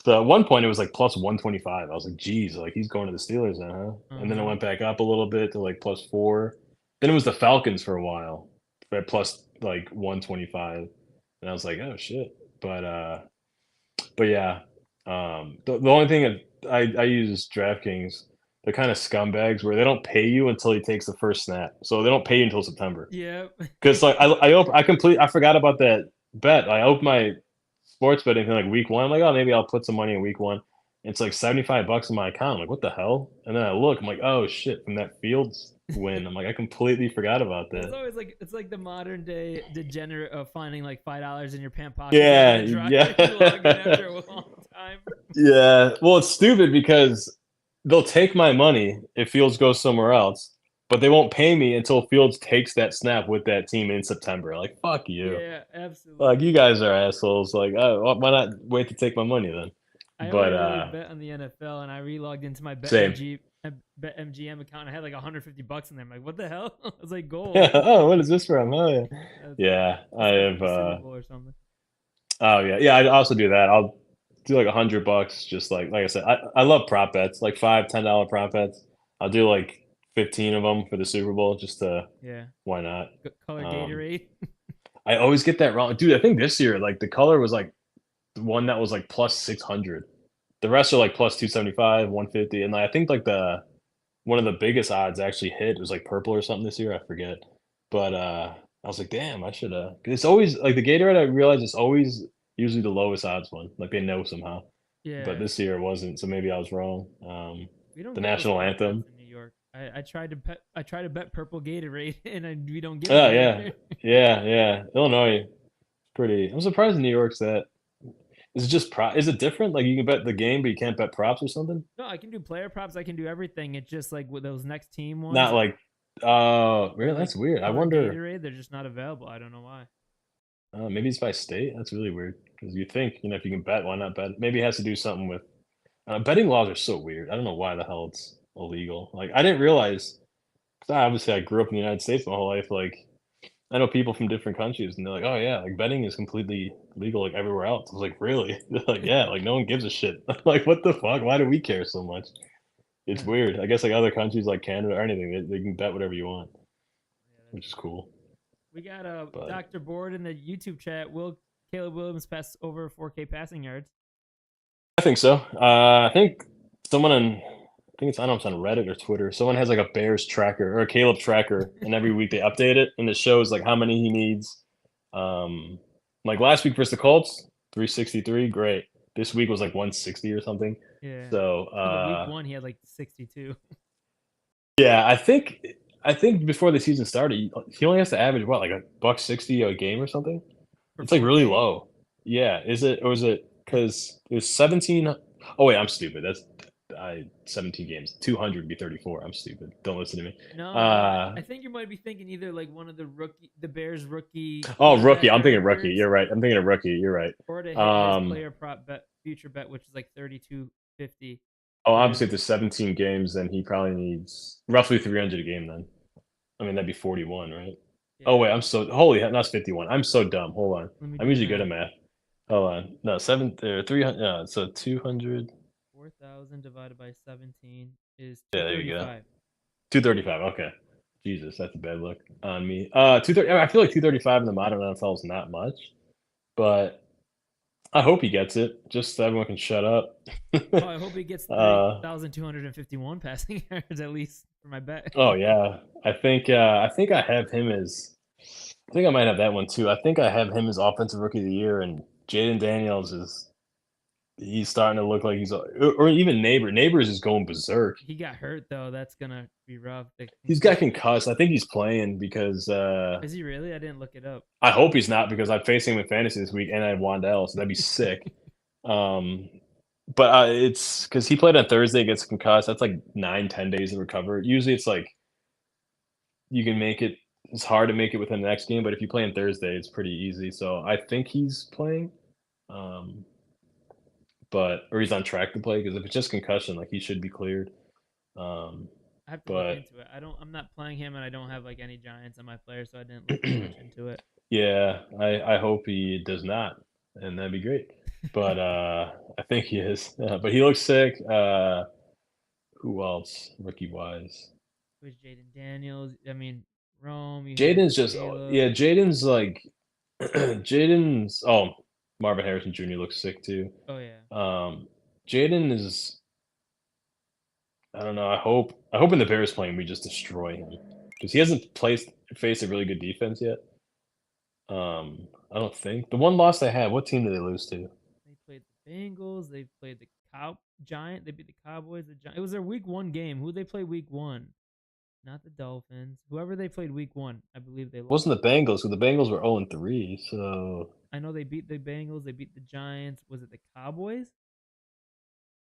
So at one point it was like plus 125. I was like, geez, like he's going to the Steelers now, huh? Uh And then it huh. went back up a little bit to like plus four. Then it was the Falcons for a while at plus like 125. And I was like, oh shit. But yeah. The only thing that I use DraftKings, they're kind of scumbags where they don't pay you until he takes the first snap. So they don't pay you until September. Yeah. Because like I forgot about that bet. I opened my sports betting thing like week one. I'm like, oh, maybe I'll put some money in week one. It's like $75 in my account. I'm like, "What the hell?" And then I look, I'm like, "Oh, shit, from that Fields win." I'm like, "I completely forgot about It's that." always like it's like the modern day degenerate of finding like $5 in your pant pocket during Yeah, the drive. You log in yeah. after a long time. Yeah. Well, it's stupid because they'll take my money if Fields goes somewhere else, but they won't pay me until Fields takes that snap with that team in September. Like, fuck you. Yeah, Like, you absolutely. guys are assholes. Like, oh, why not wait to take my money then? I only But really bet on the NFL, and I relogged into my same. BetMGM account. And I had like 150 bucks in there. I'm like, what the hell? I was like, Yeah. gold. Oh, what is this from? Oh, yeah. That's funny. Yeah, I Must have been have. from the Super Bowl or something. Oh yeah, yeah. I also do that. I'll do like $100, just like I said. I love prop bets, like $5, $10 prop bets. I'll do like 15 of them for the Super Bowl, just to Yeah. why not? Color Um, Gatorade. I always get that wrong, dude. I think this year, like the color was like the one that was like plus 600. The rest are like plus 275, 150, and I think like the one of the biggest odds actually hit. It was like purple or something this year. I forget, but I was like, damn, I should have. It's always like the Gatorade. I realize it's always usually the lowest odds one. Like they know somehow, but Yeah. this year it wasn't. So maybe I was wrong. We don't The get those national prop bets anthem. in New York. I tried to bet purple Gatorade, and we don't get them Oh yeah, here. yeah, yeah. Illinois, pretty. I'm surprised New York's that. Is it just Is it different? Like you can bet the game, but you can't bet props or something? No, I can do player props. I can do everything. It's just like with those next team ones, Not like. Oh, they're really? like That's weird. I color wonder. Gatorade. They're just not available. I don't know why. Maybe it's by state. That's really weird because you think if you can bet, why not bet? Maybe it has to do something with betting laws are so weird. I don't know why the hell it's illegal. Like I didn't realize. 'Cause obviously, I grew up in the United States my whole life. Like I know people from different countries, and they're like, "Oh yeah, like betting is completely legal like everywhere else." I was like, "Really?" They're like, "Yeah, like no one gives a shit." Like, what the fuck? Why do we care so much? It's Yeah, weird. I guess like other countries like Canada or anything, they can bet whatever you want, that's which is funny. cool. We got But Dr. Board in the YouTube chat. Will Caleb Williams pass over 4K passing yards? I think so. I think someone on, I think it's, I don't know if it's on Reddit or Twitter. Someone has like a Bears tracker or a Caleb tracker, and every week they update it, and it shows like how many he needs. Um, like last week versus the Colts, 363, great. This week was like 160 or something. Yeah. So For the week one, he had like 62 yeah, I think before the season started, he only has to average what, like a buck 60 a game or something. for It's like really 4K. low. Yeah, is it or is it because there's 17? Oh wait, I'm stupid. That's I 17 games. 200 would be 34. I'm stupid. Don't listen to me. No, Uh I think you might be thinking either like one of the Bears rookie oh, rookie. quarterback I'm thinking rookie. records, You're right. I'm thinking of rookie. You're right. or to hit his Um player prop bet future bet, which is like 32.50 oh, for obviously his. if there's 17 games, then he probably needs roughly 300 a game then. I mean, that'd be 41, right? Oh Yeah, wait, I'm so holy hell, that's 51. I'm so dumb. Hold on. let me I'm do the usually good at math. math. Hold on. No, 300, so 200. 4,000 divided by 17 is Yeah, there you go. 235. 235. Okay. Jesus, that's a bad look on me. 230. I feel like 235 in the modern NFL is not much, but I hope he gets it just so everyone can shut up. Oh, I hope he gets uh, 30,251 passing yards at least for my bet. oh yeah. I think I have him as I think I might have that one too. I think I have him as offensive rookie of the year, and Jaden Daniels is he's starting to look like or even Neighbors is going berserk. He got hurt though. That's gonna be rough. The He's got concussion. concussed. I think he's playing because Is he really? I didn't look it up. I hope he's not because I'm facing him in fantasy this week and I have Wandell, so that'd be sick. Um, but it's because he played on Thursday, gets concussed. That's like 9, 10 days to recover. Usually, it's like you can make it. It's hard to make it within the next game, but if you play on Thursday, it's pretty easy. So I think he's playing, um, but or he's on track to play because if it's just concussion, like he should be cleared. Um, I have to look but into it. I don't. I'm not playing him, and I don't have like any Giants on my player, so I didn't look too much into it. yeah, I hope he does not, and that'd be great. But I think he is. But he looks sick. Who else rookie wise? With Jaden Daniels, I mean Rome. You have Jaden's just Caleb. yeah. Jaden's like Jaden's. Oh, Marvin Harrison Jr. looks sick too. Oh yeah. Um, Jaden is. I don't know. I hope in the Bears playing we just destroy him because he hasn't faced a really good defense yet. I don't think the one loss they had. What team did they lose to? They played the Bengals. They played the Giant. They beat the Cowboys. It was their week 1 game. Who they play week 1? Not the Dolphins. Whoever they played week 1, I believe they lost. Wasn't the Bengals, because the Bengals were 0-3, so I know they beat the Bengals. They beat the Giants. Was it the Cowboys?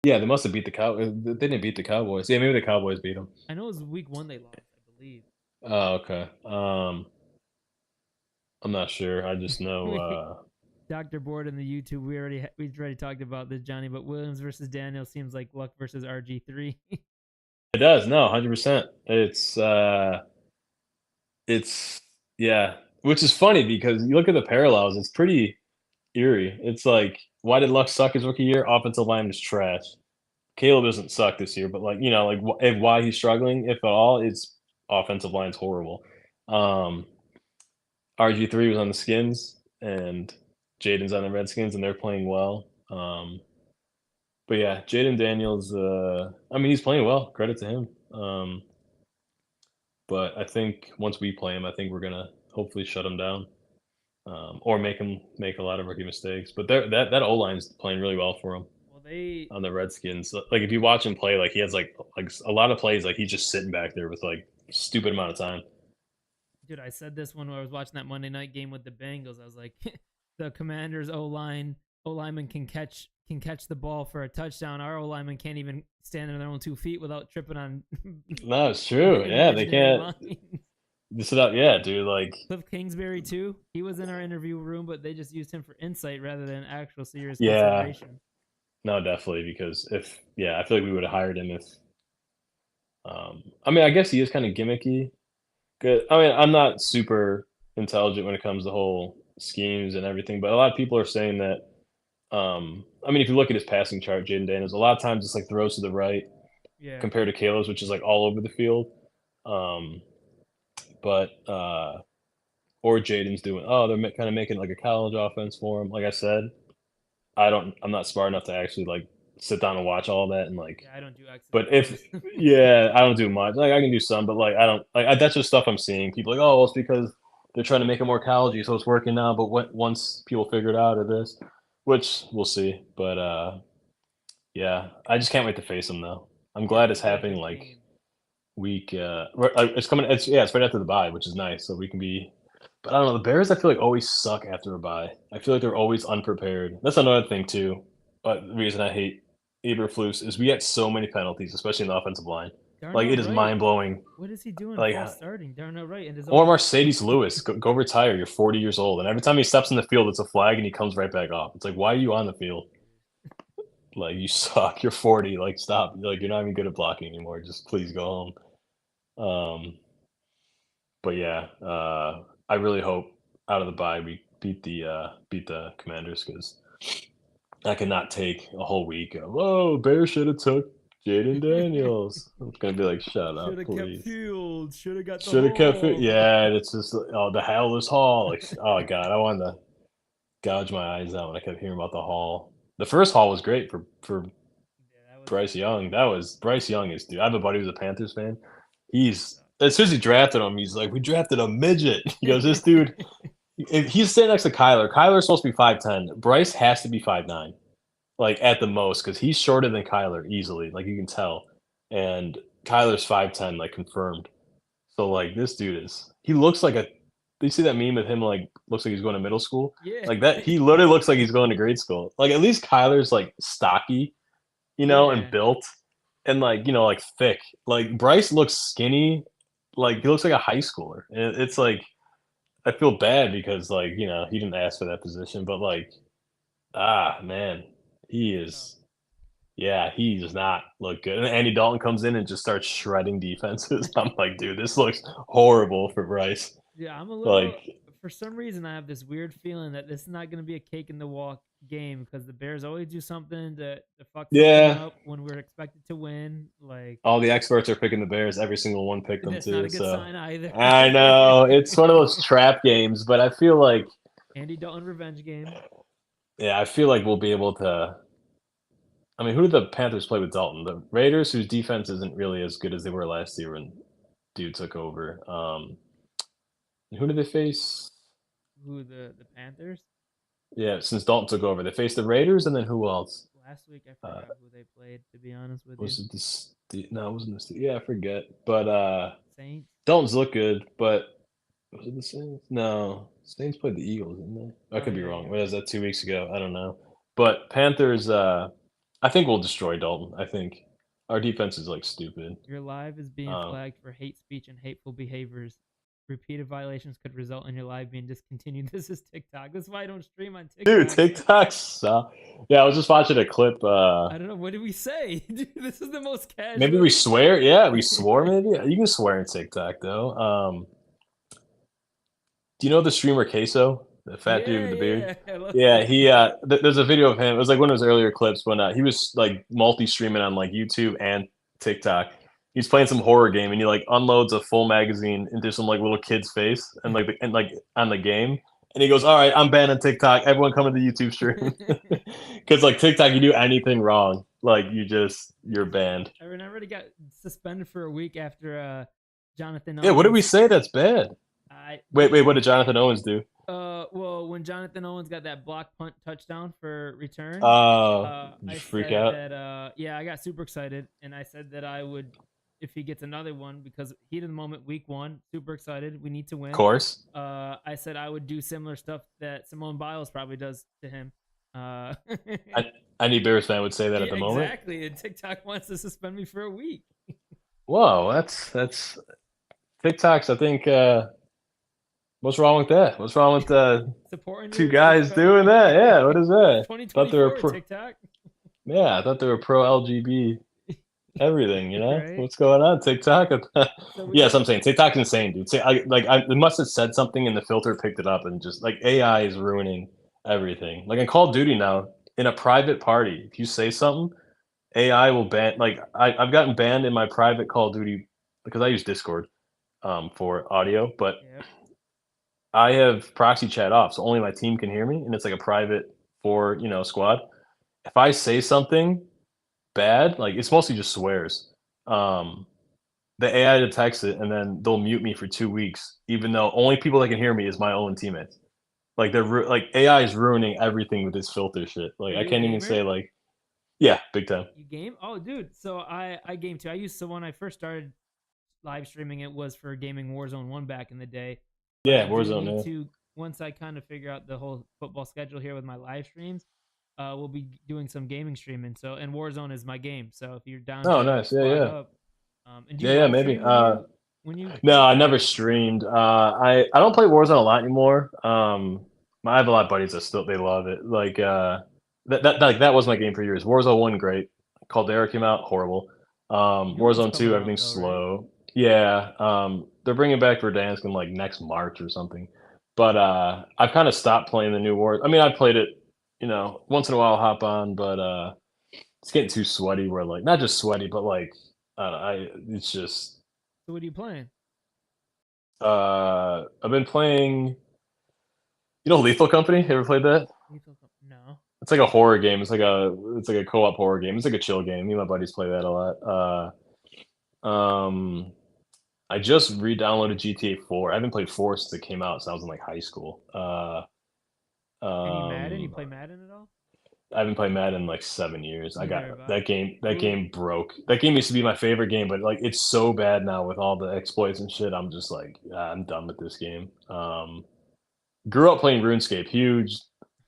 yeah, they must have beat the Cow they didn't beat the Cowboys. Yeah, maybe the Cowboys beat them. I know it was week 1 they lost, I believe. Oh, okay. I'm not sure. I just know, Dr. Board in the YouTube, we already talked about this, Johnny, but Williams versus Daniel seems like Luck versus RG3. it does, no, 100%. It's yeah, which is funny because you look at the parallels, it's pretty eerie. It's like, why did Luck suck his rookie year? Offensive line is trash. Caleb doesn't suck this year, but, like, like, why he's struggling, if at all, it's offensive line's horrible. Um, RG3 was on the Skins, and Jaden's on the Redskins, and they're playing well. But yeah, Jaden Daniels, I mean, he's playing well, credit to him. But I think once we play him, I think we're gonna hopefully shut him down, or make him make a lot of rookie mistakes. But that O-line's playing really well for him Well, they on the Redskins. Like, if you watch him play, like, he has, like, a lot of plays, like, he's just sitting back there with, like, stupid amount of time. Dude, I said this when I was watching that Monday night game with the Bengals. I was like, the Commanders O lineman can catch the ball for a touchdown. Our O lineman can't even stand on their own 2 feet without tripping on No, it's true. Yeah, they imaginary can't lines. yeah, dude, like, Cliff Kingsbury too. He was in our interview room, but they just used him for insight rather than actual serious yeah. consideration. No, definitely, because I feel like we would have hired him if, I mean, I guess he is kinda gimmicky. Good. I mean, I'm not super intelligent when it comes to whole schemes and everything, but a lot of people are saying that, I mean, if you look at his passing chart, Jaden Daniels, a lot of times it's like throws to the right Yeah, compared to Caleb's, which is like all over the field. Um, but or Jaden's doing, oh, they're kind of making like a college offense for him. Like I said, I'm not smart enough to actually like sit down and watch all that and like, yeah. I don't do X's but and if, O's. yeah, I don't do much. Like, I can do some, but like, I don't like that's just stuff I'm seeing. People like, oh, well, it's because they're trying to make it more collegey, so it's working now. But once people figure it out, it is, which we'll see. But yeah, I just can't wait to face them though. I'm Yeah, glad we it's got a happening good like game. week. It's coming. It's right after the bye, which is nice. So we can be. But I don't know. The Bears, I feel like, always suck after a bye. I feel like they're always unprepared. That's another thing too. But the reason I hate Eberflus is we get so many penalties, especially in the offensive line. Like, Darnell it is Wright, mind blowing. what is he doing Like, false starting? Darnell Wright in his or own. Mercedes Lewis, go retire. You're 40 years old, and every time he steps in the field, it's a flag, and he comes right back off. It's like, why are you on the field? Like, you suck. You're 40. Like, stop. Like, you're not even good at blocking anymore. Just please go home. But yeah, I really hope out of the bye we beat the Commanders, because I cannot take a whole week of, oh, Bears should have took Jaden Daniels. I'm gonna be like, shut Should up, have kept please. Fields. Should have got the Should have kept it. hall. Yeah, and it's just like, oh, the Howlers Hall. Like, oh god, I wanted to gouge my eyes out when I kept hearing about the Hall. The first Hall was great for Yeah, that was Bryce Young. That was Bryce Young is dude. I have a buddy who's a Panthers fan. that He's sucks. as soon as he drafted him, he's like, we drafted a midget. He goes, this dude. If he's sitting next to Kyler, Kyler's supposed to be 5'10". Bryce has to be 5'9", like, at the most, because he's shorter than Kyler easily. Like, you can tell. And Kyler's 5'10", like, confirmed. So, like, this dude is. He looks like a. You see that meme of him, like, looks like he's going to middle school? Yeah, Like that. He literally looks like he's going to grade school. Like, at least Kyler's, like, stocky, and yeah. built, and, like, like, thick. Like, Bryce looks skinny. Like, he looks like a high schooler. And it's like, I feel bad because, like, he didn't ask for that position, but, like, man, he It's tough. is. Yeah, he does not look good. And Andy Dalton comes in and just starts shredding defenses. I'm like, dude, this looks horrible for Bryce. Yeah, I'm a Like, little. For some reason, I have this weird feeling that this is not going to be a cake in the walk game because the Bears always do something to fuck something yeah, up when we're expected to win. Like all the experts are picking the Bears. Every single one picked them that's not too. a good So sign either. I know it's one of those trap games, but I feel like, Andy Dalton revenge game. yeah, I feel like we'll be able to. I mean, who did the Panthers play with Dalton? The Raiders, whose defense isn't really as good as they were last year when dude took over. Who did they face? Who the Panthers Yeah, since Dalton took over, they faced the Raiders, and then who else? Last week I Uh, forgot who they played. To be honest with you, was it this? No, it wasn't this. Yeah, I forget. But Saints. Dalton's look good. But was it the Saints? No, Saints played the Eagles, didn't they? I Oh could be yeah, wrong. you're What right. was that? 2 weeks ago? I don't know. But Panthers. I think we'll destroy Dalton. I think our defense is like stupid. Your live is being Um, flagged for hate speech and hateful behaviors. Repeated violations could result in your live being discontinued. This is TikTok. That's why I don't stream on Dude, TikTok. TikTok's yeah, I was just watching a clip, I don't know. What did we say? Dude, this is the most maybe we casual. swear? Yeah, we swore maybe? You can swear in TikTok though. Do you know the streamer Queso? The fat dude Yeah, with the beard? yeah. I love Yeah, it. he there's a video of him. It was like one of his earlier clips when he was like multi-streaming on like YouTube and TikTok. He's playing some horror game and he like unloads a full magazine into some like little kid's face and like on the game. And he goes, "All right, I'm banned on TikTok. Everyone come to the YouTube stream." Because like TikTok, you do anything wrong, like you're banned. I remember he got suspended for a week after Jonathan Yeah, what did we Owens. say that's bad? I Wait, what did Jonathan Owens do? well, when Jonathan Owens got that block punt touchdown for return, Did you I freak said out? that yeah, I got super excited, and I said that I would if he gets another one because heat of the moment, week one, super excited, we need to Of win. course. I said I would do similar stuff that Simone Biles probably does to him. Uh, I, any Bears fan would say that at yeah, the moment. exactly. And TikTok wants to suspend me for a week. Whoa, that's TikToks. I think what's wrong with that? What's wrong with Supporting two your guys fellow. doing that? Yeah, what is that? Thought they were 2024 pro. TikTok. Yeah, I thought they were pro LGB everything. Right. What's going on TikTok? So we Yes, got I'm saying TikTok's insane, dude. Say, it must have said something and the filter picked it up and just like AI is ruining everything. Like in Call of Duty now, in a private party, if you say something, AI will ban. Like I've gotten banned in my private Call of Duty because I use Discord for audio, but yep. I have proxy chat off, so only my team can hear me, and it's like a private for squad. If I say something bad, like it's mostly just swears. Um, the AI detects it, and then they'll mute me for 2 weeks, even though only people that can hear me is my own teammates. Like like AI is ruining everything with this filter shit. Like Are I you a can't even say gamer? like, yeah, big time. You game? Oh, dude. So I game too. I used to when I first started live streaming. It was for gaming Warzone One back in the day. But I Yeah, do Warzone. need Yeah. to once I kind of figure out the whole football schedule here with my live streams. We'll be doing some gaming streaming. So and Warzone is my game. So if you're down Oh, to nice. Yeah, squad yeah, up, and do you yeah. live Maybe. stream when you No, play? I never streamed. I don't play Warzone a lot anymore. I have a lot of buddies that still they love it. Like that was my game for years. Warzone one great. Caldera came out horrible. New one's Warzone two coming out everything's though, right? slow. Yeah. They're bringing back Verdansk in like next March or something. But I've kind of stopped playing the new War. I mean, I played it, once in a while, I'll hop on, but it's getting too sweaty. Where like not just sweaty, but like I don't know, it's just So what are you playing? I've been playing. Lethal Company. You ever played that? No. It's like a horror game. It's like a co-op horror game. It's like a chill game. Me and my buddies play that a lot. I just re-downloaded GTA 4. I haven't played 4 since it came out, so I was in like high school. Any Madden? You Um, play Madden at all? I haven't played Madden in like 7 years. I got Neither have I. that game. That Who? game broke. That game used to be my favorite game, but like it's so bad now with all the exploits and shit. I'm just like, I'm done with this game. Grew up playing RuneScape. Huge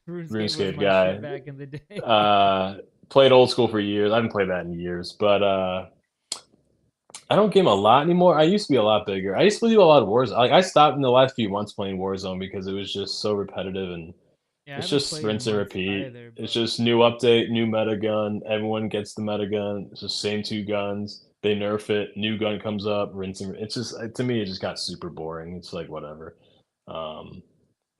RuneScape was RuneScape my shit guy. back in the day. Played old school for years. I haven't played that in years, but I don't game a lot anymore. I used to be a lot bigger. I used to do a lot of Warzone. Like I stopped in the last few months playing Warzone because it was just so repetitive and Yeah, I it's haven't just played in rinse and months repeat. either, It's but just new update, new meta gun. Everyone gets the meta gun. It's the same two guns. They nerf it. New gun comes up. Rinse and it's just to me it just got super boring. It's like whatever. Um,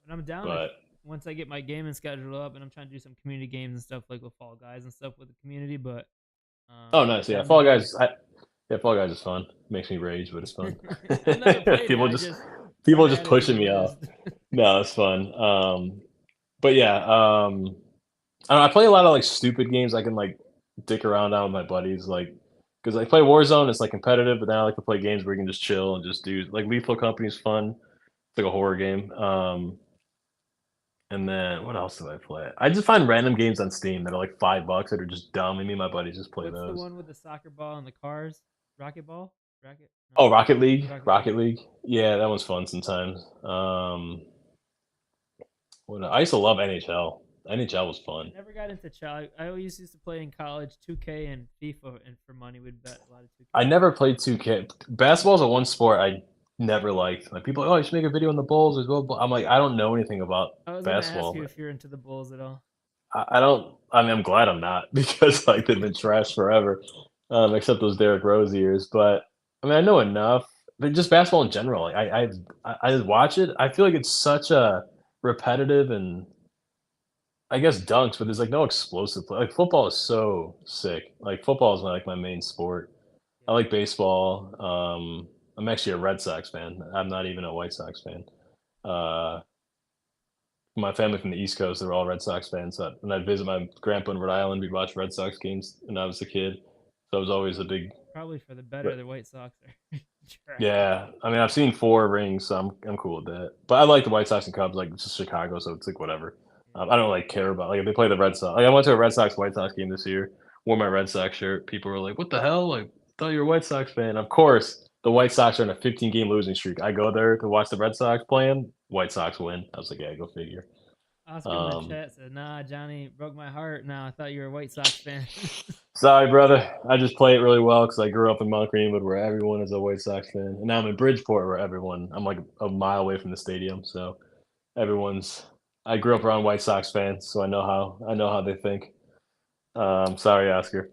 I'm down if but once I get my gaming schedule up and I'm trying to do some community games and stuff like with Fall Guys and stuff with the community, but oh nice, yeah. haven't been Fall able to. Guys. Yeah, Fall Guys is fun. Makes me rage, but it's fun. I've never played it. people I just just people just add it to pushing the me off. list. No, it's fun. But yeah, I don't know, I play a lot of like stupid games I can like dick around on with my buddies, like because I play Warzone. It's like competitive, but then I like to play games where you can just chill and just do like Lethal Company's fun. It's like a horror game. And then what else do I play? I just find random games on Steam that are like $5 that are just dumb, and me and my buddies just play What's the those. one with the soccer ball and the cars? Rocket ball? Racket? No. Oh, Rocket League, Rocket League. Rocket League. Yeah, that one's fun sometimes. I used to love NHL. NHL was I fun. never got into child. I always used to play in college 2K and FIFA, and for money we'd bet a lot of I 2K. never played 2K. Basketball's the one sport I never liked. Like people, are, oh, you should make a video on the Bulls as well. I'm like, I don't know anything about I was gonna ask basketball. you if you're into the Bulls at all. I don't. I mean, I'm glad I'm not because like they've been trash forever, except those Derrick Rose years. But I mean, I know enough. But just basketball in general, like, I watch it. I feel like it's such a repetitive and I guess dunks, but there's like no explosive play. Like football is so sick. Like football is like my main sport. I Yeah, like baseball. I'm actually a Red Sox fan. I'm not even a White Sox fan. Uh, my family from the East Coast, they're all Red Sox fans. So when I'd visit my grandpa in Rhode Island, we'd watch Red Sox games when I was a kid. So I was always a big. probably for the better. The White Sox are trash. Yeah, I mean, I've seen 4 rings, so I'm cool with that. But I like the White Sox and Cubs, like it's just Chicago, so it's like whatever. I don't like care about like if they play the Red Sox. Like I went to a Red Sox White Sox game this year, wore my Red Sox shirt. People were like, "What the hell?" Like, I thought you were a White Sox fan. Of course, the White Sox are in a 15-game losing streak. I go there to watch the Red Sox playing. White Sox win. I was like, yeah, go figure. Oscar in the Um, chat said, "Nah, Johnny broke my heart. Now I thought you were a White Sox fan." Sorry, brother. I just play it really well because I grew up in Mount Greenwood, where everyone is a White Sox fan, and now I'm in Bridgeport, where I'm like a mile away from the stadium, so everyone's. I grew up around White Sox fans, so I know how they think. Sorry, Oscar,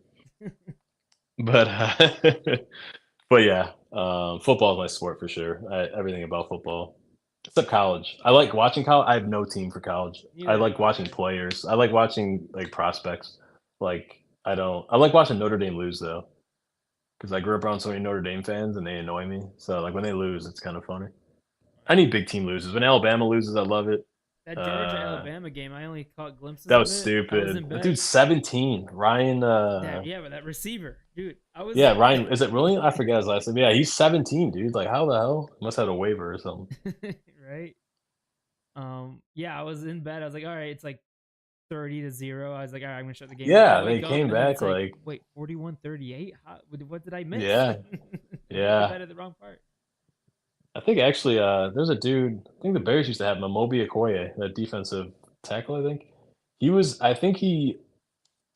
but but yeah, football is my sport for sure. Everything about football, except college. I like watching college. I have no team for college. I Neither do like watching I. players. I like watching like prospects. Like I don't. I like watching Notre Dame lose though, because I grew up around so many Notre Dame fans and they annoy me. So like when they lose, it's kind of funny. Any big team loses. When Alabama loses, I love it. That Georgia Uh, Alabama game, I only caught glimpses that of was it. I was in stupid. The bed. dude's 17. Ryan. That yeah, but that receiver, dude, I was Yeah, Ryan. Is it William? I forget his last name. Yeah, he's 17, dude. Like how the hell? Must have had a waiver or something. right. Yeah, I was in bed. I was like, all right, it's like 30-0. I was like, all right, I'm gonna shut the game off. I Yeah, they wake up came and then it's back like, like wait, 41-38. What did I miss? yeah, I went to yeah. bed at the wrong part. I think actually, there's a dude. I think the Bears used to have Momobi Okoye, that defensive tackle. I think he was. I think he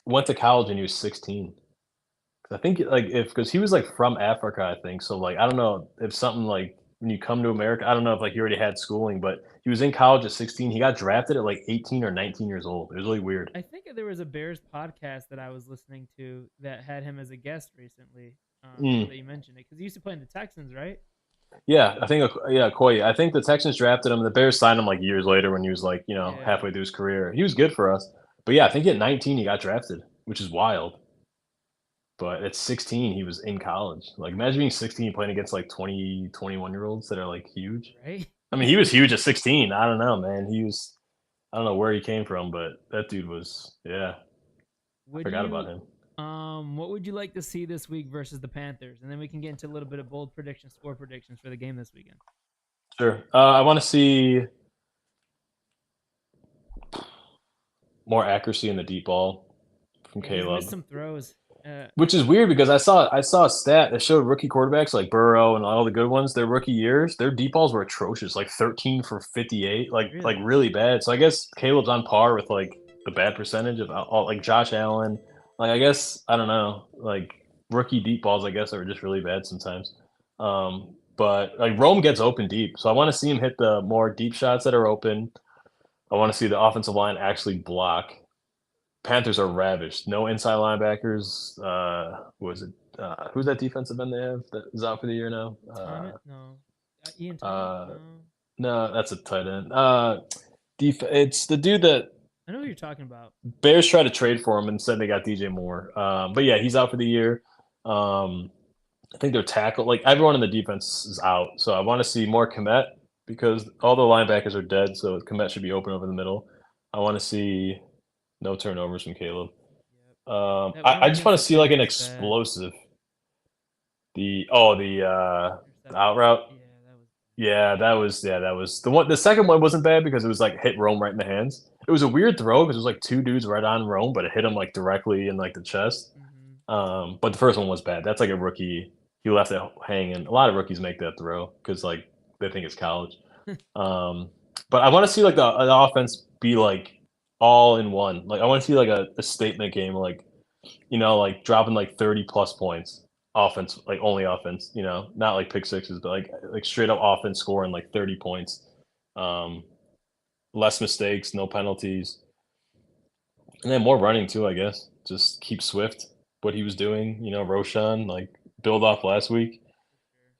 went to college and he was 16. 'Cause I think like if because he was like from Africa, I think. So like I don't know if something like when you come to America, I don't know if like he already had schooling, but he was in college at 16. He got drafted at like 18 or 19 years old. It was really weird. I think there was a Bears podcast that I was listening to that had him as a guest recently. Now Mm. that you mentioned it, because he used to play in the Texans, right? Yeah, I think yeah, Okoye. I think the Texans drafted him. The Bears signed him like years later when he was like Yeah. halfway through his career. He was good for us, but yeah, I think at 19 he got drafted, which is wild. But at 16 he was in college. Like imagine being 16 playing against like 20, 21-year olds that are like huge. Right. I mean, he was huge at 16. I don't know, man. He was. I don't know where he came from, but that dude was. Yeah, I Would forgot about you him. what would you like to see this week versus the Panthers? And then we can get into a little bit of bold predictions, score predictions for the game this weekend. Sure. I want to see more accuracy in the deep ball from Yeah, he's missed Caleb. some throws. Which is weird because I saw a stat that showed rookie quarterbacks like Burrow and all the good ones, their rookie years, their deep balls were atrocious, like 13 for 58, like Really? really bad. So I guess Caleb's on par with like the bad percentage of all like Josh Allen. Like I guess I don't know, like rookie deep balls I guess are just really bad sometimes. But like Rome gets open deep, so I want to see him hit the more deep shots that are open. I want to see the offensive line actually block. Panthers are ravished. No inside linebackers. Who was it? Who's that defensive end they have that is out for the year now? Tonnit? No. Ian Tonnit? Uh, No. no, that's a tight end. It's the dude that I know who you're talking about. Bears tried to trade for him and said they got DJ Moore. But yeah, he's out for the year. Um, I think their tackle, like everyone in the defense is out. So I want to see more Komet because all the linebackers are dead. So Komet should be open over the middle. I want to see no turnovers from Caleb. Yep. That I one just against want the to see like Pats an was bad. explosive. The Interception. out route. Yeah, that was bad. Yeah, that was the one. The second one wasn't bad because it was like hit Rome right in the hands. It was a weird throw because it was like two dudes right on Rome, but it hit him like directly in like the chest. Hmm. But the first one was bad. That's like a rookie. He left it hanging. A lot of rookies make that throw because like they think it's college. Um, but I want to see like the offense be like all in one. Like I want to see like a statement game, like like dropping like 30 plus points offense, like only offense. Not like pick sixes, but like straight up offense scoring like 30 points. Um, Less mistakes, no penalties, and then more running too. I guess just keep Swift what he was doing. Roshan like build off last week.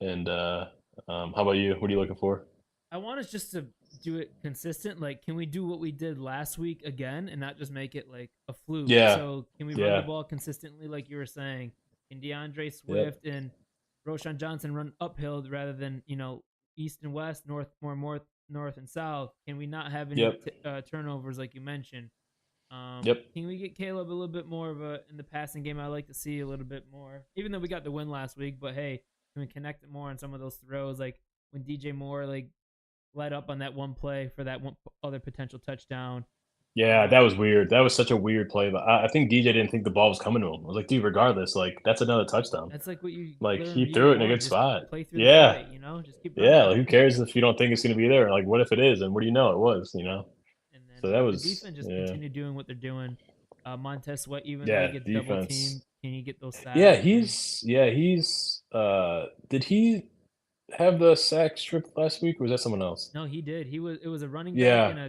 And how about you? What are you looking for? I want us just to do it consistent. Like, can we do what we did last week again and not just make it like a fluke? Yeah, So, can we run the yeah, ball consistently, like you were saying? Can DeAndre yep, Swift and Roshan Johnson run uphill rather than east and west, north and south? Can we not have any yep, turnovers like you mentioned? yep. Can we get Caleb a little bit more of a in the passing game? I like to see a little bit more, even though we got the win last week. But hey, can we connect it more on some of those throws, like when DJ Moore like led up on that one play for that one other potential touchdown? Yeah, that was weird. That was such a weird play. But I think DJ didn't think the ball was coming to him. I was like, dude, regardless, like that's another touchdown. That's like what you Like learned he year threw it in a one. good Just spot. play through the Yeah, play. Just keep running yeah. with Like, who it. cares if you don't think it's going to be there? Like, what if it is? And what do you know? It was. And So then that the was defense just yeah, continue doing what they're doing. Montez Sweat, even though he yeah. gets double teamed, Defense. can he get those Yeah, sacks? And he's. Did he have the sack strip last week, or was that someone else? no, he did. It was a running back Yeah. and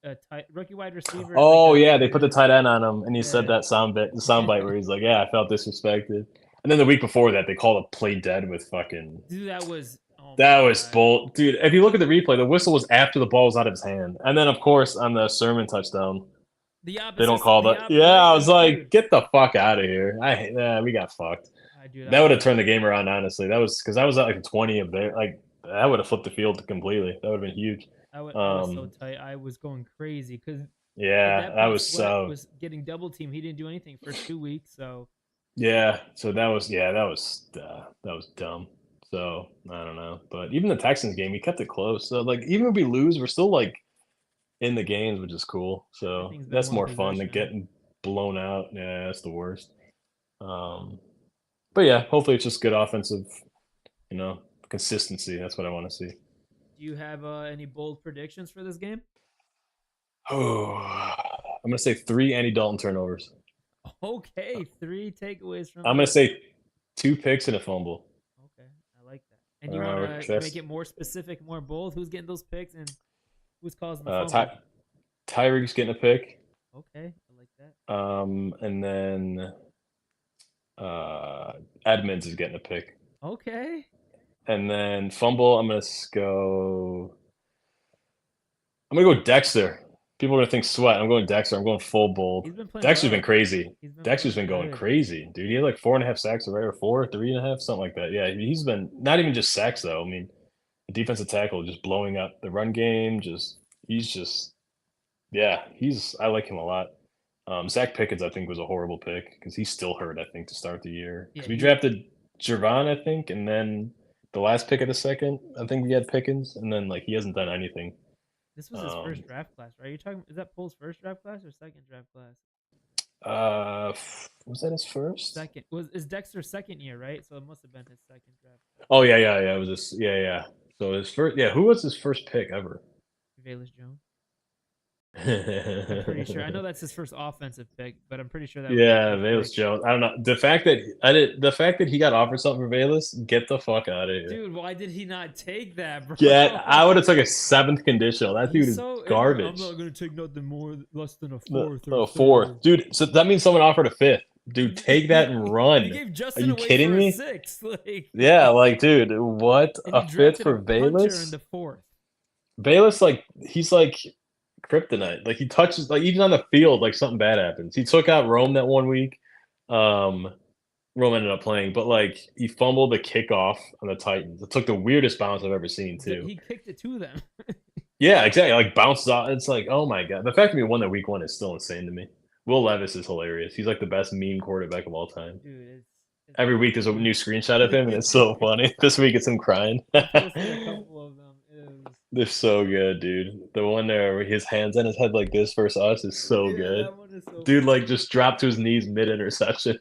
a tight, rookie wide receiver and like Oh a yeah, they tight put the end. tight end on him, and he said Yeah. that sound bite where he's like, "Yeah, I felt disrespected." And then the week before that, they called a play dead with fucking. Dude, that was, oh my That was god. bull, dude. If you look at the replay, the whistle was after the ball was out of his hand, and then of course on the Sermon touchdown, they don't call The that. Yeah, I was opposite like, dude. get the fuck out of here. We got fucked. I dude, That would have turned the game around. Honestly, that was because that was at like 20 of their like that would have flipped the field completely. That would have been huge. I was so Um, tight. I was going crazy because at yeah, that that point was Sweat so. was getting double team. He didn't do anything first 2 weeks, so Yeah, so that was dumb. So I don't know, but even the Texans game, we kept it close. So like, even if we lose, we're still like in the games, which is cool. So everything's been that's one more fun than possession. getting blown out. Yeah, that's the worst. Um, but yeah, hopefully it's just good offensive, you know, consistency. That's what I want to see. Do you have any bold predictions for this game? Oh, I'm gonna say three Andy Dalton turnovers. Okay, three takeaways from I'm gonna the. say two picks and a fumble. Okay, I like that. And you want to make That's it more specific, more bold? Who's getting those picks and who's causing the Ty fumble? Tyreek's getting a pick. Okay, I like that. And then Edmonds is getting a pick. Okay, And then fumble, I'm gonna go Dexter. People are gonna think Sweat. I'm going Dexter. I'm going full bold. he's been playing Dexter's been well. crazy. He's been Dexter's playing been going good. crazy, dude. He had like 4.5 sacks already, or four, 3.5, something like that. Yeah, he's been not even just sacks though. I mean, the defensive tackle just blowing up the run game. He's just yeah, I like him a lot. Zach Pickens, I think, was a horrible pick because he's still hurt. I think to start the year Yeah, because we he drafted Jervon, I think, and then the last pick of the second, I think we had Pickens, and then like he hasn't done anything. this was his first Um, draft class, right? You talking? Is that Pole's first draft class or second draft class? was that his first? Second was is Dexter's second year, right? So it must have been his second draft class. Oh yeah, yeah, yeah. It was this. Yeah, yeah. So his first. Yeah, who was his first pick ever? Velus Jones. I'm pretty sure. I know that's his first offensive pick, but I'm pretty sure that was his Yeah, first Valus pick. Jones. I don't know the fact that he got offered something for Valus. Get the fuck out of here. Dude, why did he not take that, I bro? would have took a seventh conditional. That dude He's is so ignorant. I'm garbage. not gonna take nothing more less than a fourth or a The third. fourth, dude. So that means someone offered a fifth. Dude, take that and He run. gave Are Justin you away for kidding a me? sixth, like, Yeah, like, dude, what and a you fifth drafted a for punter in Valus? the fourth. Valus, like, he's like kryptonite. Like, he touches, like, even on the field, like something bad happens. He took out Rome that one week. Um, Rome ended up playing, but like he fumbled the kickoff on the Titans. It took the weirdest bounce I've ever seen too. He kicked it to them. Yeah, exactly. Like bounces off. It's like, oh my god. The fact that we won that week 1 is still insane to me. Will Levis is hilarious. He's like the best meme quarterback of all time. Dude, Every week there's a new screenshot of him, and it's so funny. This week it's him crying. He posted a couple of them. It was, They're so good, dude. The one there where his hands on his head like this versus us is so yeah, good. that one is so Dude, funny. like just dropped to his knees mid interception.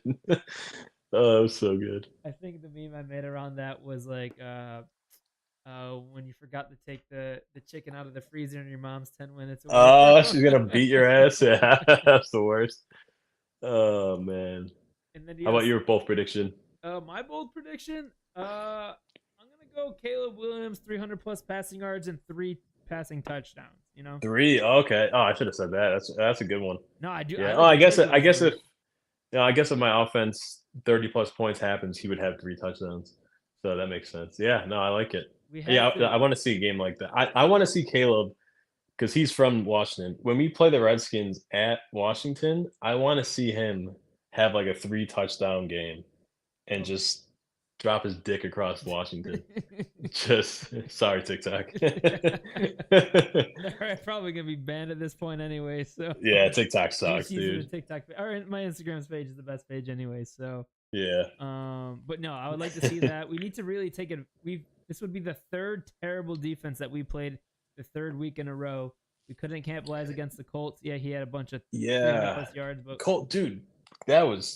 Oh, that was so good. I think the meme I made around that was like when you forgot to take the chicken out of the freezer and your mom's 10 minutes away Oh, from she's gonna beat your ass. Yeah, that's the worst. Oh man. and then do you How have about your both prediction? my bold prediction? I'm gonna go Caleb Williams, 300 plus passing yards and 3 passing touchdowns. You know, Three. Okay. Oh, I should have said that. That's a good one. no, I do. I Yeah. Oh, like I your guess take I with guess three. if I guess if my offense 30 plus points happens, he would have 3 touchdowns. So that makes sense. Yeah. No, I like it. We Yeah, have to. I want to see a game like that. I want to see Caleb because he's from Washington. When we play the Redskins at Washington, I want to see him have like a 3 touchdown game and Oh. just drop his dick across Washington. Just sorry, TikTok. They're probably gonna be banned at this point anyway. So Yeah, TikTok each sucks, season of dude. TikTok or my Instagram's page is the best page anyway. So Yeah. but no, I would like to see that. We need to really take it. This would be the third terrible defense that we played the third week in a row. We couldn't capitalize against the Colts. Yeah, he had a bunch of 300 Yeah. plus yards, but Colt, dude,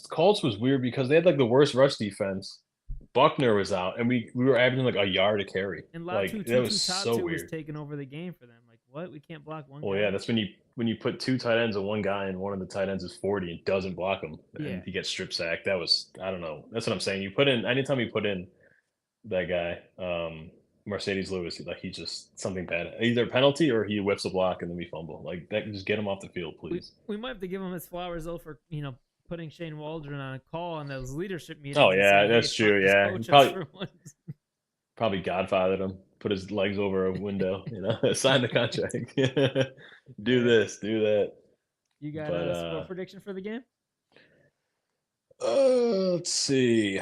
Colts was weird because they had like the worst rush defense. Buckner was out, and we were averaging like a yard a carry. and Like Latu that was Tutu so Tatu was weird. taking over the game for them. Like what? We can't block one Well, guy. yeah, that's when you put 2 tight ends and one guy, and one of the tight ends is 40 and doesn't block him, Yeah, and he gets strip sacked. That was I don't know. That's what I'm saying. You put in anytime you put in that guy, Mercedes Lewis, like he just something bad, either penalty or he whips a block and then we fumble. Like that, just get him off the field, please. we might have to give him his flowers though for putting Shane Waldron on a call on those leadership Oh meetings and yeah, saying, "Hey, that's true. just Yeah, he coach us for once." probably godfathered him, put his legs over a window, sign the contract, do Yeah. this, do that. You got But a score prediction for the game? let's see.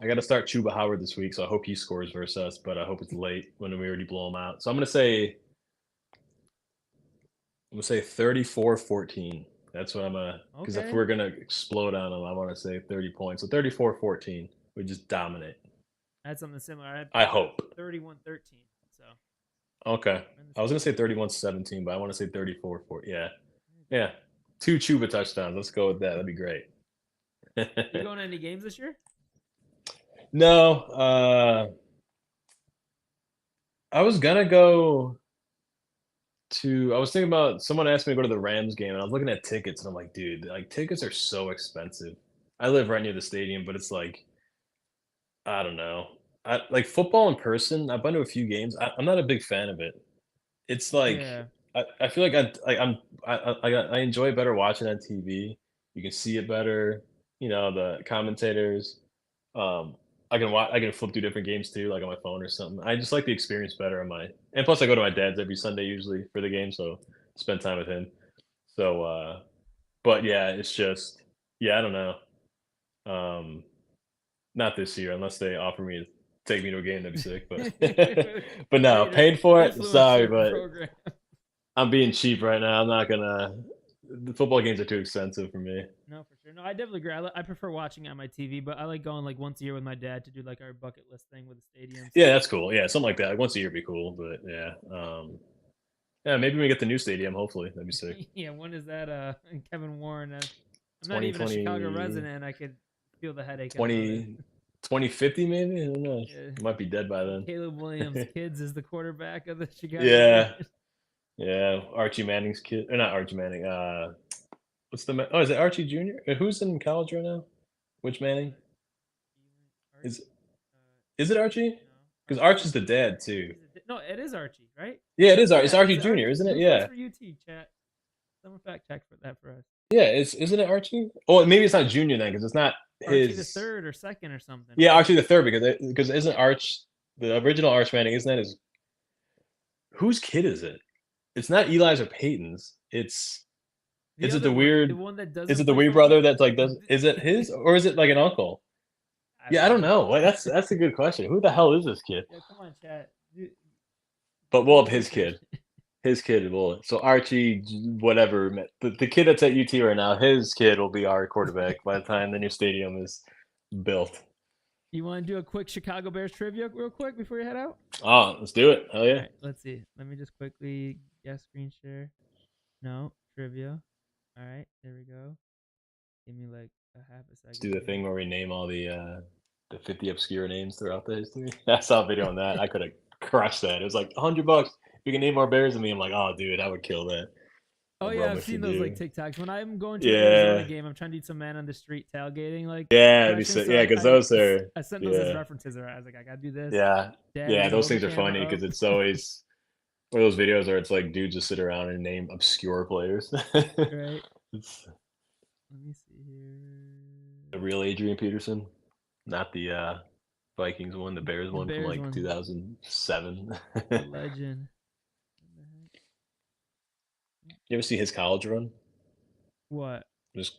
I got to start Chuba Howard this week, so I hope he scores versus us. But I hope it's late when we already blow him out. So I'm gonna say 34-14. That's what I'm gonna because if Okay, we're gonna explode on them, I want to say 30 points. So 34-14. We just dominate. I had something similar. I had I hope. 31-13. So Okay. we're in the I was gonna say 31-17, but I want to say 34-14. Yeah. Yeah. 2 Chuba touchdowns. Let's go with that. That'd be great. You going to any games this year? No, I was gonna go I was thinking about someone asked me to go to the Rams game, and I was looking at tickets, and I'm like, dude, like tickets are so expensive. I live right near the stadium, but it's like, I don't know. I like football in person. I've been to a few games. I'm not a big fan of it. It's like Yeah. I feel like I enjoy it better watching on TV. You can see it better. The commentators. Um, I can flip through different games too, like on my phone or something. I just like the experience better on my and plus I go to my dad's every Sunday usually for the game, so spend time with him. So but yeah, it's just yeah, I don't know. Um Not this year unless they offer me to take me to a game, that'd be sick. But but no, Later, paid for it. Sorry, influencer but program. I'm being cheap right now. I'm not gonna the football games are too expensive for me. No, for sure. No, I definitely agree. I prefer watching it on my TV, but I like going like once a year with my dad to do like our bucket list thing with the stadiums. Yeah, that's cool. Yeah, something like that. Like once a year would be cool. But yeah. Yeah, maybe we get the new stadium, hopefully. That'd be sick. Yeah, when is that? Kevin Warren. I'm not even a 2020, Chicago resident, and I could feel the headache about it. 20 2050 maybe? Who knows? Yeah. I might be dead by then. Caleb Williams' kids is the quarterback of the Chicago Yeah. Bears. Yeah. Archie Manning's kid. Or not Archie Manning. Oh, is it Archie Jr.? Who's in college right now? Which Manning? Is is it Archie? No, Because Archie. Archie's the dad too. No, it is Archie, right? Yeah, it is Archie. It's Yeah, Archie is it Jr., Archie? isn't it? Who plays Yeah. for UT? Chat. Someone fact check for that for us. Yeah, isn't it Archie? Oh, maybe it's not Junior then, because it's not Archie the his. third or second or something. Yeah, Right? Archie the third because isn't Arch the original Arch Manning? Isn't that his? Whose kid is it? It's not Eli's or Peyton's. The Is it other the one, the weird? one that Is doesn't it the play weird football. brother that's like does? Is it his or is it like an uncle? Yeah, I don't know. Like, that's a good question. Who the hell is this kid? Yeah, come on, chat. But we'll have his kid. His kid will. So Archie, whatever, the kid that's at UT right now, his kid will be our quarterback by the time the new stadium is built. You want to do a quick Chicago Bears trivia real quick before you head out? Oh, let's do it. Hell All yeah. right, let's see. Let me just quickly guess screen share. No, trivia. All right, there we go. Give me like a half a Let's second do the here. thing where we name all the 50 obscure names throughout the history. I saw a video on that. I could have crushed that. It was like $100. You can name more bears than me. I'm like, oh, dude, I would kill that. Oh How yeah, I've rubbish to seen those like do. TikToks. When I'm going to an Arizona Yeah. game, I'm trying to do some man on the street tailgating like Yeah, it'd be so, impressions. So yeah, because those are, I sent those as yeah, references. I was like, I gotta do this. yeah, Dad, yeah. will you Those hold the things are camera funny because up? it's always one of those videos where it's like dudes just sit around and name obscure players. Right. It's Let me see the here. real Adrian Peterson, not the Vikings one, the Bears The one from Bears like one, 2007. the You legend. ever see his college run? What? Just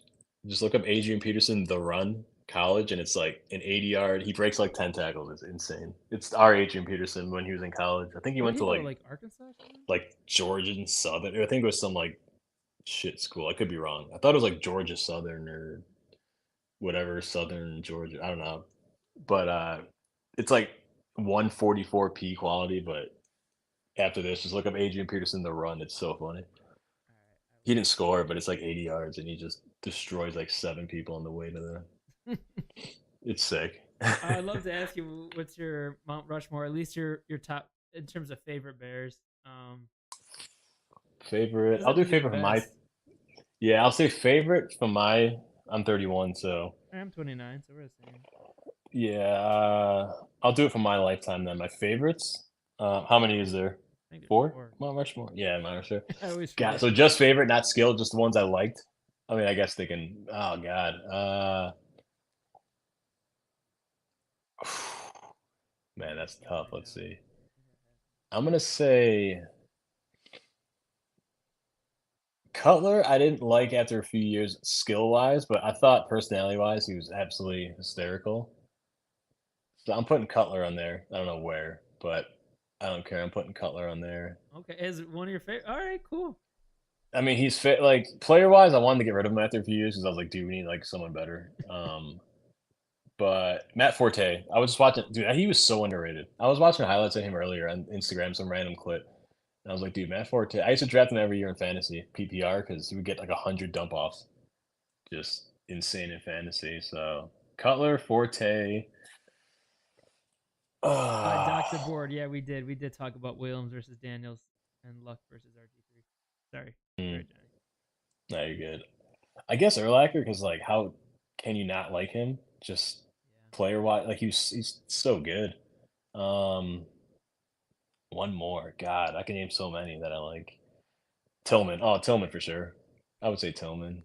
just look up Adrian Peterson the run college, and it's like an 80-yard. He breaks like 10 tackles. It's insane. It's our Adrian Peterson when he was in college. I think he Where'd went he to go? Like Arkansas or something? like Georgia and Southern. I think it was some like shit school. I could be wrong. I thought it was like Georgia Southern or whatever Southern Georgia. I don't know. But it's like 144p quality, but after this, just look up Adrian Peterson the run. It's so funny. All He didn't score, but it's like 80 yards and he just destroys like 7 people on the way to the right, it's sick. I'd love to ask you what's your Mount Rushmore, at least your top in terms of favorite Bears. Favorite. Doesn't I'll have do to be the favorite from my best. yeah, I'll say favorite from my I'm 31, so I'm 29, so we're the same. yeah, I'll do it for my lifetime then. My favorites. How many is there? I think there's 4? four. Mount Rushmore? Yeah, Mount Rushmore. I always God, forget. so just favorite, not skill, just the ones I liked. I mean, I guess they can. Oh God, man, that's Oh tough. my Let's god. see. I'm gonna say Cutler. I didn't like after a few years, skill wise, but I thought personality wise, he was absolutely hysterical. So I'm putting Cutler on there. I don't know where, but I don't care. I'm putting Cutler on there. Okay, is one of your favorite? All right, cool. I mean, he's fit. Like player wise, I wanted to get rid of him after a few years because I was like, dude, we need like someone better. But Matt Forte, I was just watching. Dude, he was so underrated. I was watching highlights of him earlier on Instagram, some random clip, and I was like, dude, Matt Forte. I used to draft him every year in fantasy PPR because he would get like 100 dump offs, just insane in fantasy. So Cutler, Forte. Dr. Ah, Board, yeah, we did. We did talk about Williams versus Daniels and Luck versus RG3. Sorry, hmm, sorry, Johnny. no, you're good. I guess Urlacher because like how can you not like him? Just Yeah. player wise, like he's so good. Um, one more. God, I can name so many that I like. Tillman. Oh, Tillman for sure. I would say Tillman.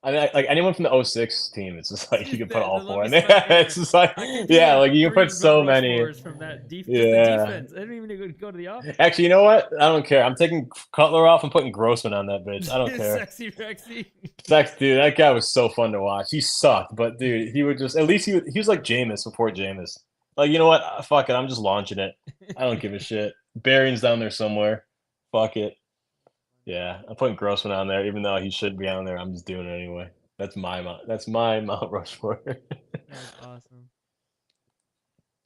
I mean, like anyone from the '06 team, it's just like you can put all Let four me in there. stop It's there. just like, I can do yeah, like like you can three put Mount so many. Rushmores from that just the Yeah. defense. I didn't even go to the offense. Actually, you know what? I don't care. I'm taking Cutler off and putting Grossman on that bitch. I don't care. Sexy Rexy. Sex, dude, that guy was so fun to watch. He sucked, but dude, he would just at least he was like Jameis before Jameis. Like, you know what? Fuck it. I'm just launching it. I don't give a shit. Barion's down there somewhere. Fuck it. Yeah, I'm putting Grossman on there, even though he shouldn't be on there. I'm just doing it anyway. That's my Mount Rushmore. That's awesome.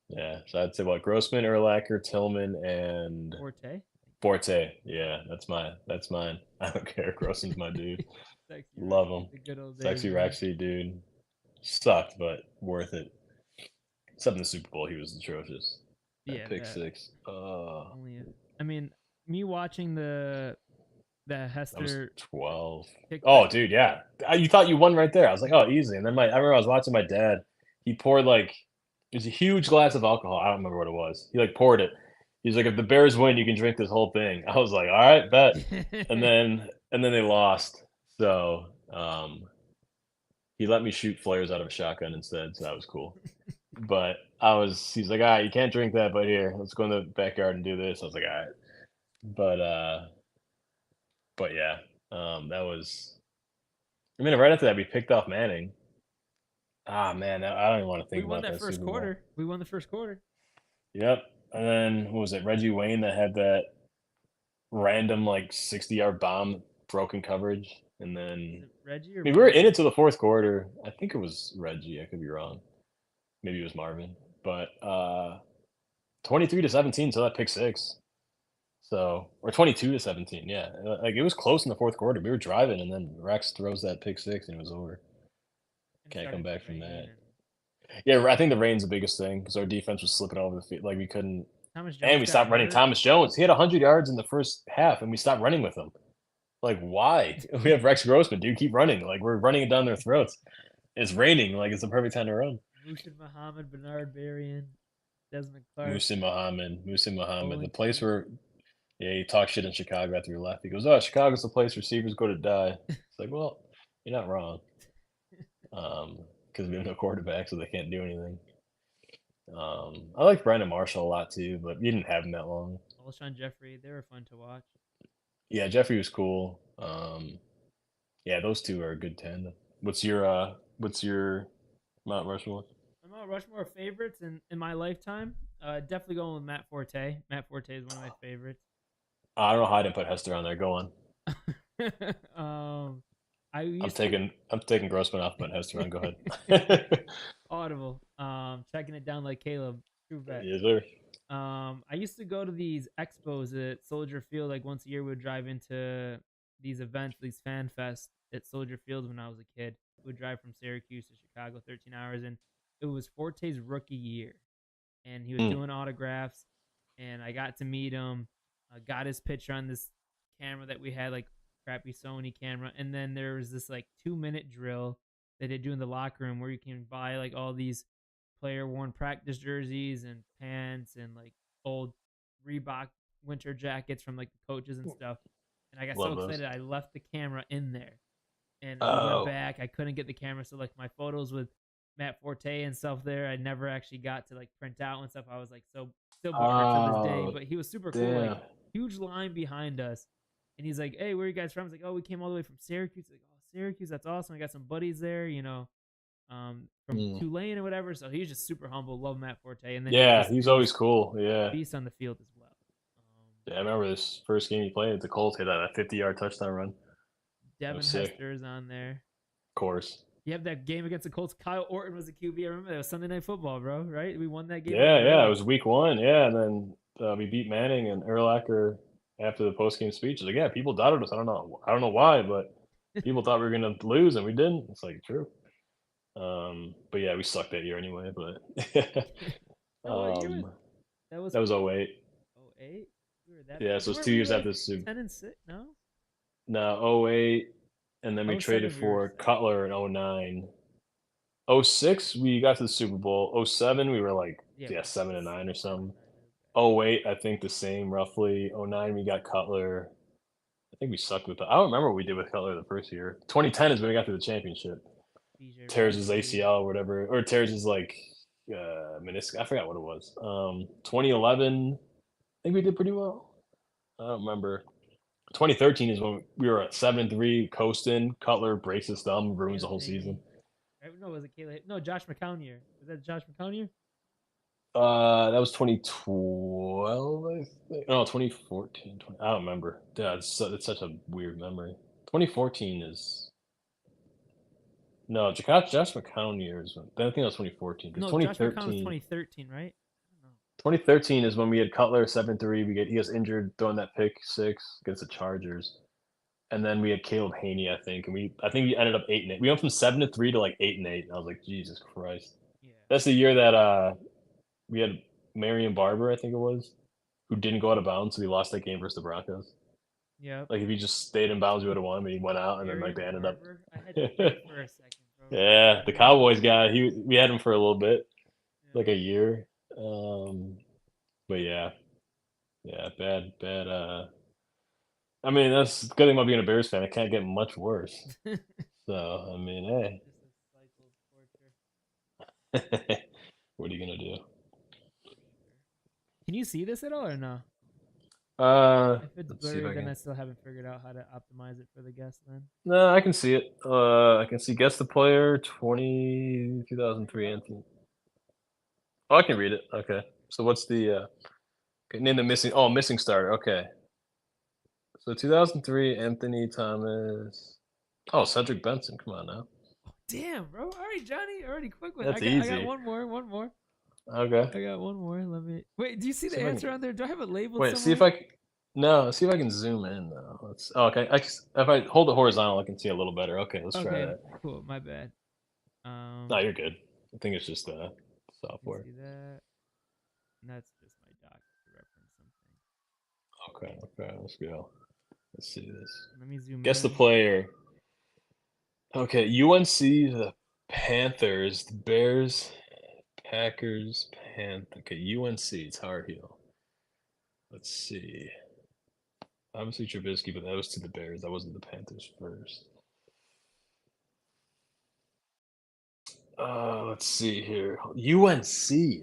Yeah, so I'd say what Grossman, Urlacher, Tillman, and Forte. Forte. Yeah, that's mine. I don't care. Grossman's my dude. Sexy Love Rexy. him. The good old days, Sexy man. Rexy, dude. Sucked, but worth it. Except in the Super Bowl, he was atrocious. That Yeah, pick that six. only. I mean, me watching the I was Hester 12. kickback. Oh, dude, yeah. You thought you won right there. I was like, oh, easy. And then I remember I was watching my dad. He poured like it was a huge glass of alcohol. I don't remember what it was. He like poured it. He's like, if the Bears win, you can drink this whole thing. I was like, all right, bet. And then they lost. So he let me shoot flares out of a shotgun instead. So that was cool. But he's like, all right, you can't drink that, but here, let's go in the backyard and do this. I was like, all right. But yeah, that was. I mean, right after that, we picked off Manning. Ah, man, I don't even want to We think won about that that first Super Bowl. quarter. We won the first quarter. Yep. And then what was it? Reggie Wayne that had that random like 60-yard bomb, broken coverage. and then Is it Reggie or I mean, we were in Marvin? it till the fourth quarter. I think it was Reggie. I could be wrong. Maybe it was Marvin. But 23-17, so that pick six. So or 22-17, yeah. Like it was close in the fourth quarter. We were driving, and then Rex throws that pick six, and it was over. And it Can't come started to back from rain, that. and Yeah, I think the rain's the biggest thing because our defense was slipping over the field. Like we couldn't, Thomas and Jones we got stopped running hurt. Thomas Jones. He had 100 yards in the first half, and we stopped running with him. Like why? We have Rex Grossman, dude. Keep running. Like we're running it down their throats. It's raining. Like it's the perfect time to run. Mushid Muhammad, Bernard Berrien, Desmond Clark, Musin Muhammad. The Olin place Key. where yeah, he talked shit in Chicago after he left. He goes, "Oh, Chicago's the place receivers go to die." It's like, well, you're not wrong. Because we have no quarterback, so they can't do anything. I like Brandon Marshall a lot too, but you didn't have him that long. Alshon Jeffrey, they were fun to watch. Yeah, Jeffrey was cool. Yeah, those two are a good tandem. What's your Mount Rushmore? My Mount Rushmore favorites in my lifetime, definitely going with Matt Forte. Matt Forte is one of my favorites. I don't know how I didn't put Hester on there. Go on. um, I I'm used to taking I'm taking Grossman off, but Hester on. Go ahead. Audible, checking it down like Caleb, true vet. Yes, sir. I used to go to these expos at Soldier Field. Like once a year, we'd drive into these events, these fan fests at Soldier Field when I was a kid. We'd drive from Syracuse to Chicago, 13 hours, and it was Forte's rookie year, and he was Mm. doing autographs, and I got to meet him. I got his picture on this camera that we had, like crappy Sony camera, and then there was this like 2 minute drill that they do in the locker room where you can buy like all these player worn practice jerseys and pants and like old Reebok winter jackets from like the coaches and stuff. And I got so Love those. excited I left the camera in there. And we went Oh, back. I couldn't get the camera, so like my photos with Matt Forte and stuff there, I never actually got to like print out and stuff. I was like so still butthurt to this day, oh, but he was super cool. Like damn. huge line behind us, and he's like, "Hey, where are you guys from?" I was like, "Oh, we came all the way from Syracuse." Like, "Oh, Syracuse, that's awesome. I got some buddies there, from Mm. Tulane or whatever." So he's just super humble. Love Matt Forte, and then he was Yeah, just he's he was always cool. a Yeah. beast on the field as well. Yeah, I remember this first game he played. The Colts hit that 50-yard touchdown run. That was Devin sick. Hester is on there. Of course. You have that game against the Colts. Kyle Orton was the QB. I remember that was Sunday Night Football, bro. Right? We won that game like Yeah, yeah. It early. was week one. Yeah, and then we beat Manning and Urlacher after the post game speech. Like, yeah, people doubted us. I don't know. I don't know why, but people thought we were gonna lose, and we didn't. It's like true. But yeah, we sucked that year anyway. But No, what year was um, that? Was that was 08. 08? We were that Yeah, bad. so it's Weren't 2 we years like after the Super. 10-6? No, No, 08, and then we oh traded 07 we were for 7. Cutler in 09. 06, we got to the Super Bowl. 07, we were like, Yeah, yeah, we were 7 and 9 or 7 and something. 9. It was bad. 08, I think the same roughly. 09, we got Cutler. I think we sucked with that. I don't remember what we did with Cutler the first year. 2010 is when we got to the championship. DJ Tears his Reed. ACL or whatever, or tears his like meniscus. I forgot what it was. 2011, I think we did pretty well. I don't remember. 2013 is when we were at 7-3, coasting. Cutler breaks his thumb, ruins the Caleb whole season. Haney. Right? No, was it Caleb? No, Josh McCown year. Was that Josh McCown year? That was 2012, I think. No, 2014. I don't remember. Yeah, it's such a weird memory. 2014 is no, Josh McCown years. I think that was 2014 because No, Josh McCown was 2013, right? I don't know. 2013 is when we had Cutler 7-3. He gets injured throwing that pick six against the Chargers, and then we had Caleb Haney, I think, and I think we ended up 8-8. We went from 7-3 to like 8-8, and I was like, Jesus Christ. Yeah. That's the year that we had Marion Barber, I think it was, who didn't go out of bounds, so we lost that game versus the Broncos. Yep. Like if he just stayed in bounds, we would have won. But he went out, and then like Marion they ended up. Barber. I had faith for a second, bro. Yeah, the Marion Cowboys Barber. guy. We had him for a little bit, Yeah. like a year. But yeah, yeah, bad, bad. I mean, that's the good thing about being a Bears fan. It can't get much worse. So I mean, hey, Just a cycle of torture, what are you gonna do? for sure. Can you see this at all or no? If it's Let's see if blurry, I then can. I still haven't figured out how to optimize it for the guest then. No, I can see it. I can see guess the player 2003 Bro. Anthony. Oh, I can read it. Okay. So what's the okay, name the missing? Oh, missing starter. Okay. So 2003 Anthony Thomas. Oh, Cedric Benson. Come on now. Damn, bro. All right, Johnny. Already quick one. That's I got easy. one more. One more. Okay. I got one more. Let me wait. Do you see See the if I answer can. on there? Do I have it labeled Wait. See if somewhere? I can. No. See if I can zoom in though. Let's. Oh, okay. If I hold it horizontal, I can see a little better. Okay. Let's try Okay, that. cool. My bad. No, you're good. I think it's just You software. see that? And that's just my doc to reference something. Okay. Okay. Let's go. Let's see this. Let me zoom Guess the in. player. Okay. UNC, the Panthers, the Bears, Packers, Okay. UNC. It's Tar Heel. Let's see. Obviously Trubisky, but that was to the Bears. That wasn't the Panthers first. Let's see here. UNC. Let's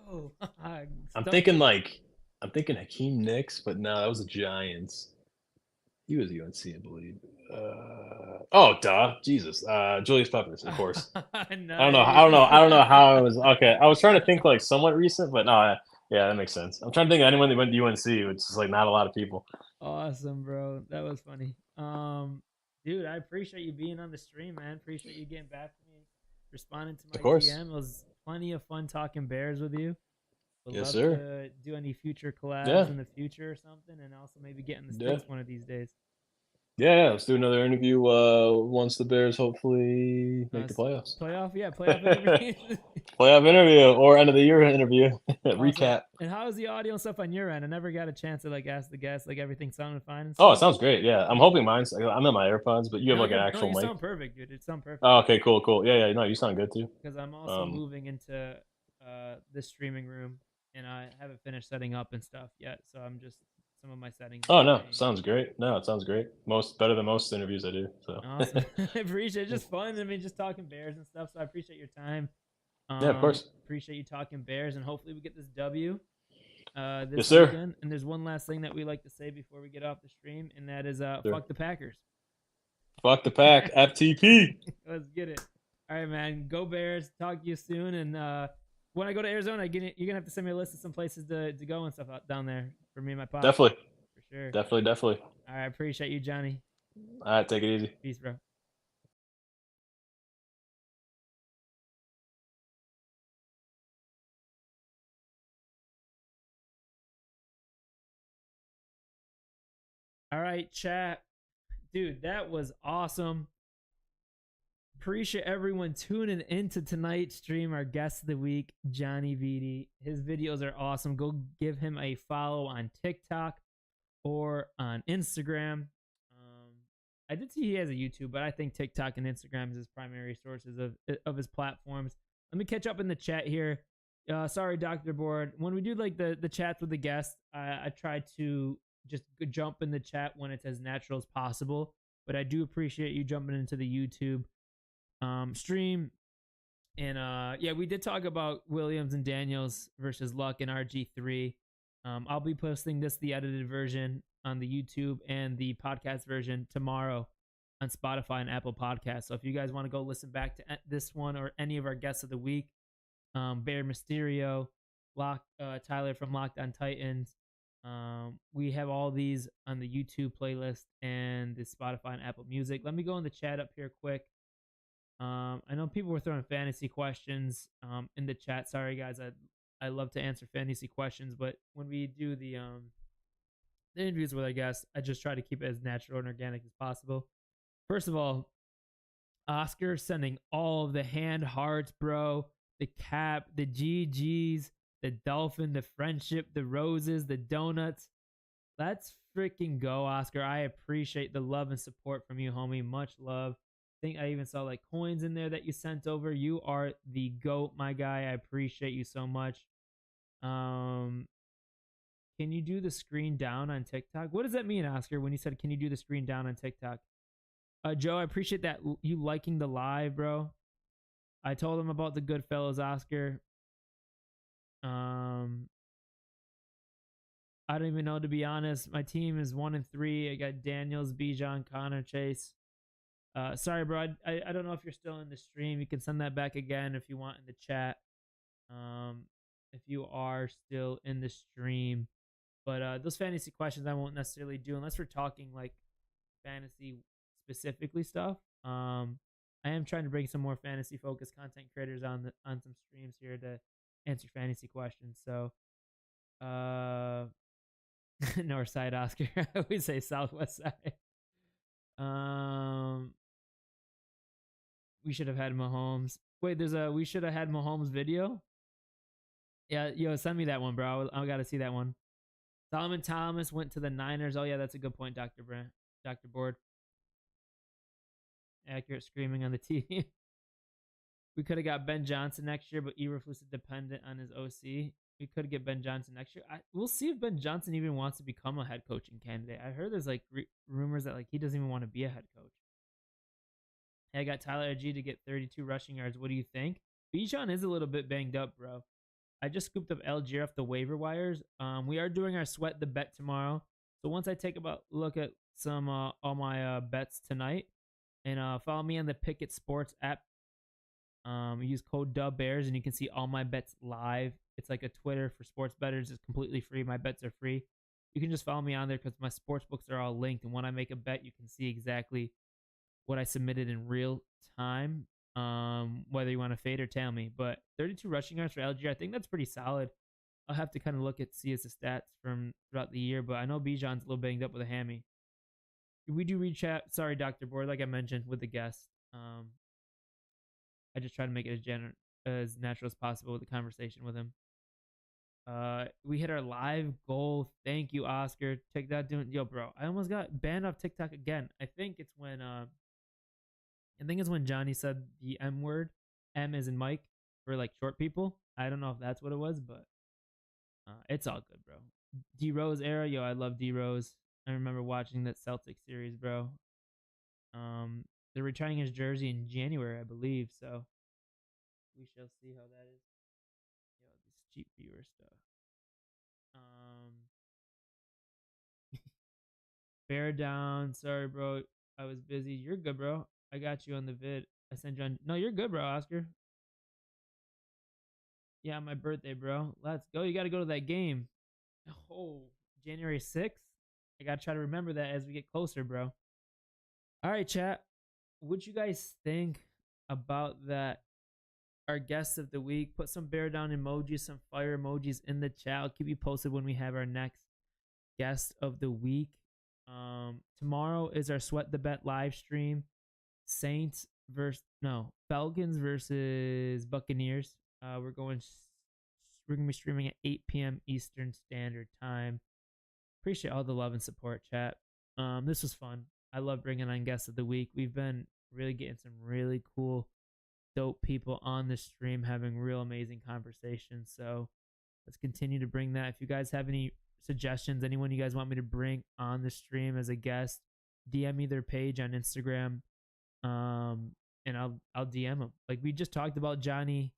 go. I'm Stumped thinking you. like I'm thinking Hakeem Nicks, but no, that was the Giants. He was UNC, I believe. Oh, duh, Jesus. Julius Peppers, of course. I don't know. I Nice. don't know. I don't know how I was. Okay, I was trying to think like somewhat recent, but no. Yeah, that makes sense. I'm trying to think of anyone that went to UNC, which is like not a lot of people. Awesome, bro. That was funny. Dude, I appreciate you being on the stream, man. Appreciate you getting back to me, responding to Of my course. DM. It was plenty of fun talking Bears with you. Would Yes, love sir. to do any future collabs Yeah. in the future or something, and also maybe get in the Yeah. sticks one of these days. Yeah. Let's do another interview. Once the Bears hopefully make the playoffs. Playoff, yeah, playoff interview. Playoff interview or end of the year interview Awesome. recap. And how is the audio and stuff on your end? I never got a chance to like ask the guests, like everything sounded fine and Oh, it stuff. sounds great. Yeah, I'm hoping mine's. I'm in my AirPods, but you have No, like an you're no, actual you mic. sound perfect, dude. It sound perfect. Oh, okay, cool, cool. Yeah, yeah. No, you sound good too. Because I'm also Um. moving into this streaming room, and I haven't finished setting up and stuff yet. So I'm just some of my settings Oh need to no, change. sounds great. No, it sounds great. Most better than most interviews I do. So. Awesome. I appreciate it. Just fun. I mean, just talking Bears and stuff. So I appreciate your time. Yeah, of course. Appreciate you talking Bears, and hopefully we get this W Yes, this sir. weekend. And there's one last thing that we like to say before we get off the stream, and that is Sure. fuck the Packers. Fuck the pack. FTP. Let's get it. All right, man. Go Bears. Talk to you soon. And when I go to Arizona, you're gonna have to send me a list of some places to go and stuff out down there for me and my pops. Definitely. For sure. Definitely. Definitely. All right, appreciate you, Johnny. All right, take it easy. Peace, bro. All right, chat. Dude, that was awesome. Appreciate everyone tuning into tonight's stream. Our guest of the week, Johnny VD. His videos are awesome. Go give him a follow on TikTok or on Instagram. I did see he has a YouTube, but I think TikTok and Instagram is his primary sources of his platforms. Let me catch up in the chat here. Sorry, Dr. Board. When we do like the chats with the guests, I try to just jump in the chat when it's as natural as possible. But I do appreciate you jumping into the YouTube stream. And yeah, we did talk about Williams and Daniels versus Luck and RG3. I'll be posting the edited version on the YouTube and the podcast version tomorrow on Spotify and Apple Podcasts. So if you guys want to go listen back to this one or any of our guests of the week, Bear Mysterio, Tyler from Locked on Titans, we have all these on the YouTube playlist and the Spotify and Apple Music. Let me go in the chat up here quick. I know people were throwing fantasy questions in the chat. Sorry, guys. I love to answer fantasy questions, but when we do the interviews with our guests, I just try to keep it as natural and organic as possible. First of all, Oscar sending all of the hand hearts, bro. The cap, the GGs, the dolphin, the friendship, the roses, the donuts. Let's freaking go, Oscar. I appreciate the love and support from you, homie. Much love. I think I even saw like coins in there that you sent over. You are the GOAT, my guy. I appreciate you so much. Can you do the screen down on TikTok? What does that mean, Oscar, when you said, can you do the screen down on TikTok? Joe, I appreciate that you liking the live, bro. I told him about the Goodfellas, Oscar. I don't even know, to be honest. My team is 1-3. I got Daniels, Bijan, Connor, Chase. Sorry, bro. I don't know if you're still in the stream. You can send that back again if you want in the chat. If you are still in the stream. But those fantasy questions I won't necessarily do unless we're talking like fantasy specifically stuff. I am trying to bring some more fantasy focused content creators on some streams here to answer fantasy questions. So, uh, north side Oscar. I always say southwest side. Um, we should have had Mahomes. Wait, there's a we should have had Mahomes video. Yeah, yo, send me that one, bro. I gotta see that one. Solomon Thomas went to the Niners. Oh yeah, that's a good point, Dr. Brand. Dr. Board. Accurate screaming on the TV. We could have got Ben Johnson next year, but Eberflus is dependent on his OC. We could get Ben Johnson next year. We'll see if Ben Johnson even wants to become a head coaching candidate. I heard there's like rumors that like he doesn't even want to be a head coach. Hey, I got Tyler G to get 32 rushing yards. What do you think? Bijan is a little bit banged up, bro. I just scooped up Algier off the waiver wires. We are doing our sweat the bet tomorrow. So once I take a look at some all my bets tonight, and follow me on the Pickett Sports app. Use code DUBBEARS and you can see all my bets live. It's like a Twitter for sports bettors. It's completely free. My bets are free. You can just follow me on there because my sports books are all linked. And when I make a bet, you can see exactly what I submitted in real time. Whether you want to fade or tail me. But 32 rushing yards for Algier, I think that's pretty solid. I'll have to kind of look at see his stats from throughout the year, but I know Bijan's a little banged up with a hammy. We do read chat. Sorry, Dr. Board, like I mentioned with the guest. I just try to make it as natural as possible with the conversation with him. We hit our live goal. Thank you, Oscar. Take that, doing yo, bro. I almost got banned off TikTok again. I think it's when Johnny said the M word. M as in Mike for like short people. I don't know if that's what it was, but it's all good, bro. D Rose era, yo, I love D Rose. I remember watching that Celtics series, bro. They're retiring his jersey in January, I believe. So we shall see how that is. Yo, this cheap viewer stuff. Bear down. Sorry, bro. I was busy. You're good, bro. I got you on the vid. I sent you on. No, you're good, bro, Oscar. Yeah, my birthday, bro. Let's go. You got to go to that game. Oh, January 6th. I got to try to remember that as we get closer, bro. All right, chat. What you guys think about that? Our guests of the week. Put some bear down emojis, some fire emojis in the chat. I'll keep you posted when we have our next guest of the week. Tomorrow is our Sweat the Bet live stream. Falcons versus Buccaneers. We're gonna be streaming at 8 p.m. Eastern Standard Time. Appreciate all the love and support, chat. This was fun. I love bringing on guests of the week. We've been really getting some really cool, dope people on the stream having real amazing conversations. So let's continue to bring that. If you guys have any suggestions, anyone you guys want me to bring on the stream as a guest, DM me their page on Instagram. And I'll DM them. Like we just talked about Johnny.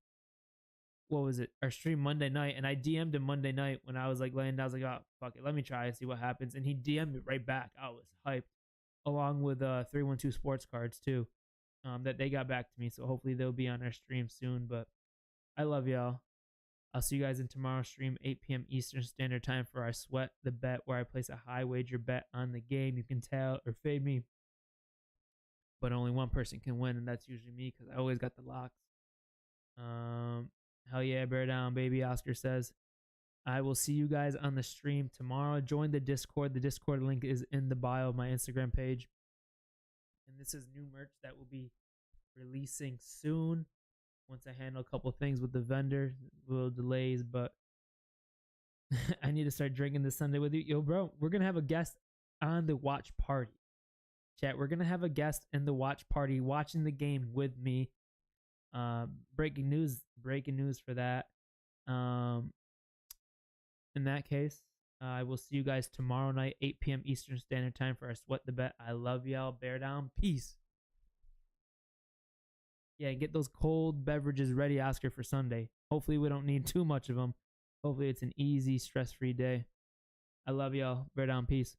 What was it? Our stream Monday night, and I DM'd him Monday night when I was like laying down. I was like, oh fuck it, let me try and see what happens. And he DM'd me right back. I was hyped, along with 312 Sports Cards too. That they got back to me. So hopefully they'll be on our stream soon. But I love y'all. I'll see you guys in tomorrow's stream, 8 p.m. Eastern Standard Time for our Sweat the Bet, where I place a high wager bet on the game. You can tell or fade me, but only one person can win, and that's usually me because I always got the locks. Hell yeah, bear down, baby, Oscar says. I will see you guys on the stream tomorrow. Join the Discord. The Discord link is in the bio of my Instagram page. And this is new merch that will be releasing soon. Once I handle a couple things with the vendor, little delays, but I need to start drinking this Sunday with you. Yo, bro, we're going to have a guest on the watch party. Chat, we're going to have a guest in the watch party watching the game with me. Breaking news for that. In that case, I will see you guys tomorrow night, 8 p.m. Eastern Standard Time for our Sweat the Bet. I love y'all. Bear down. Peace. Yeah, get those cold beverages ready, Oscar, for Sunday. Hopefully we don't need too much of them. Hopefully it's an easy, stress-free day. I love y'all. Bear down. Peace.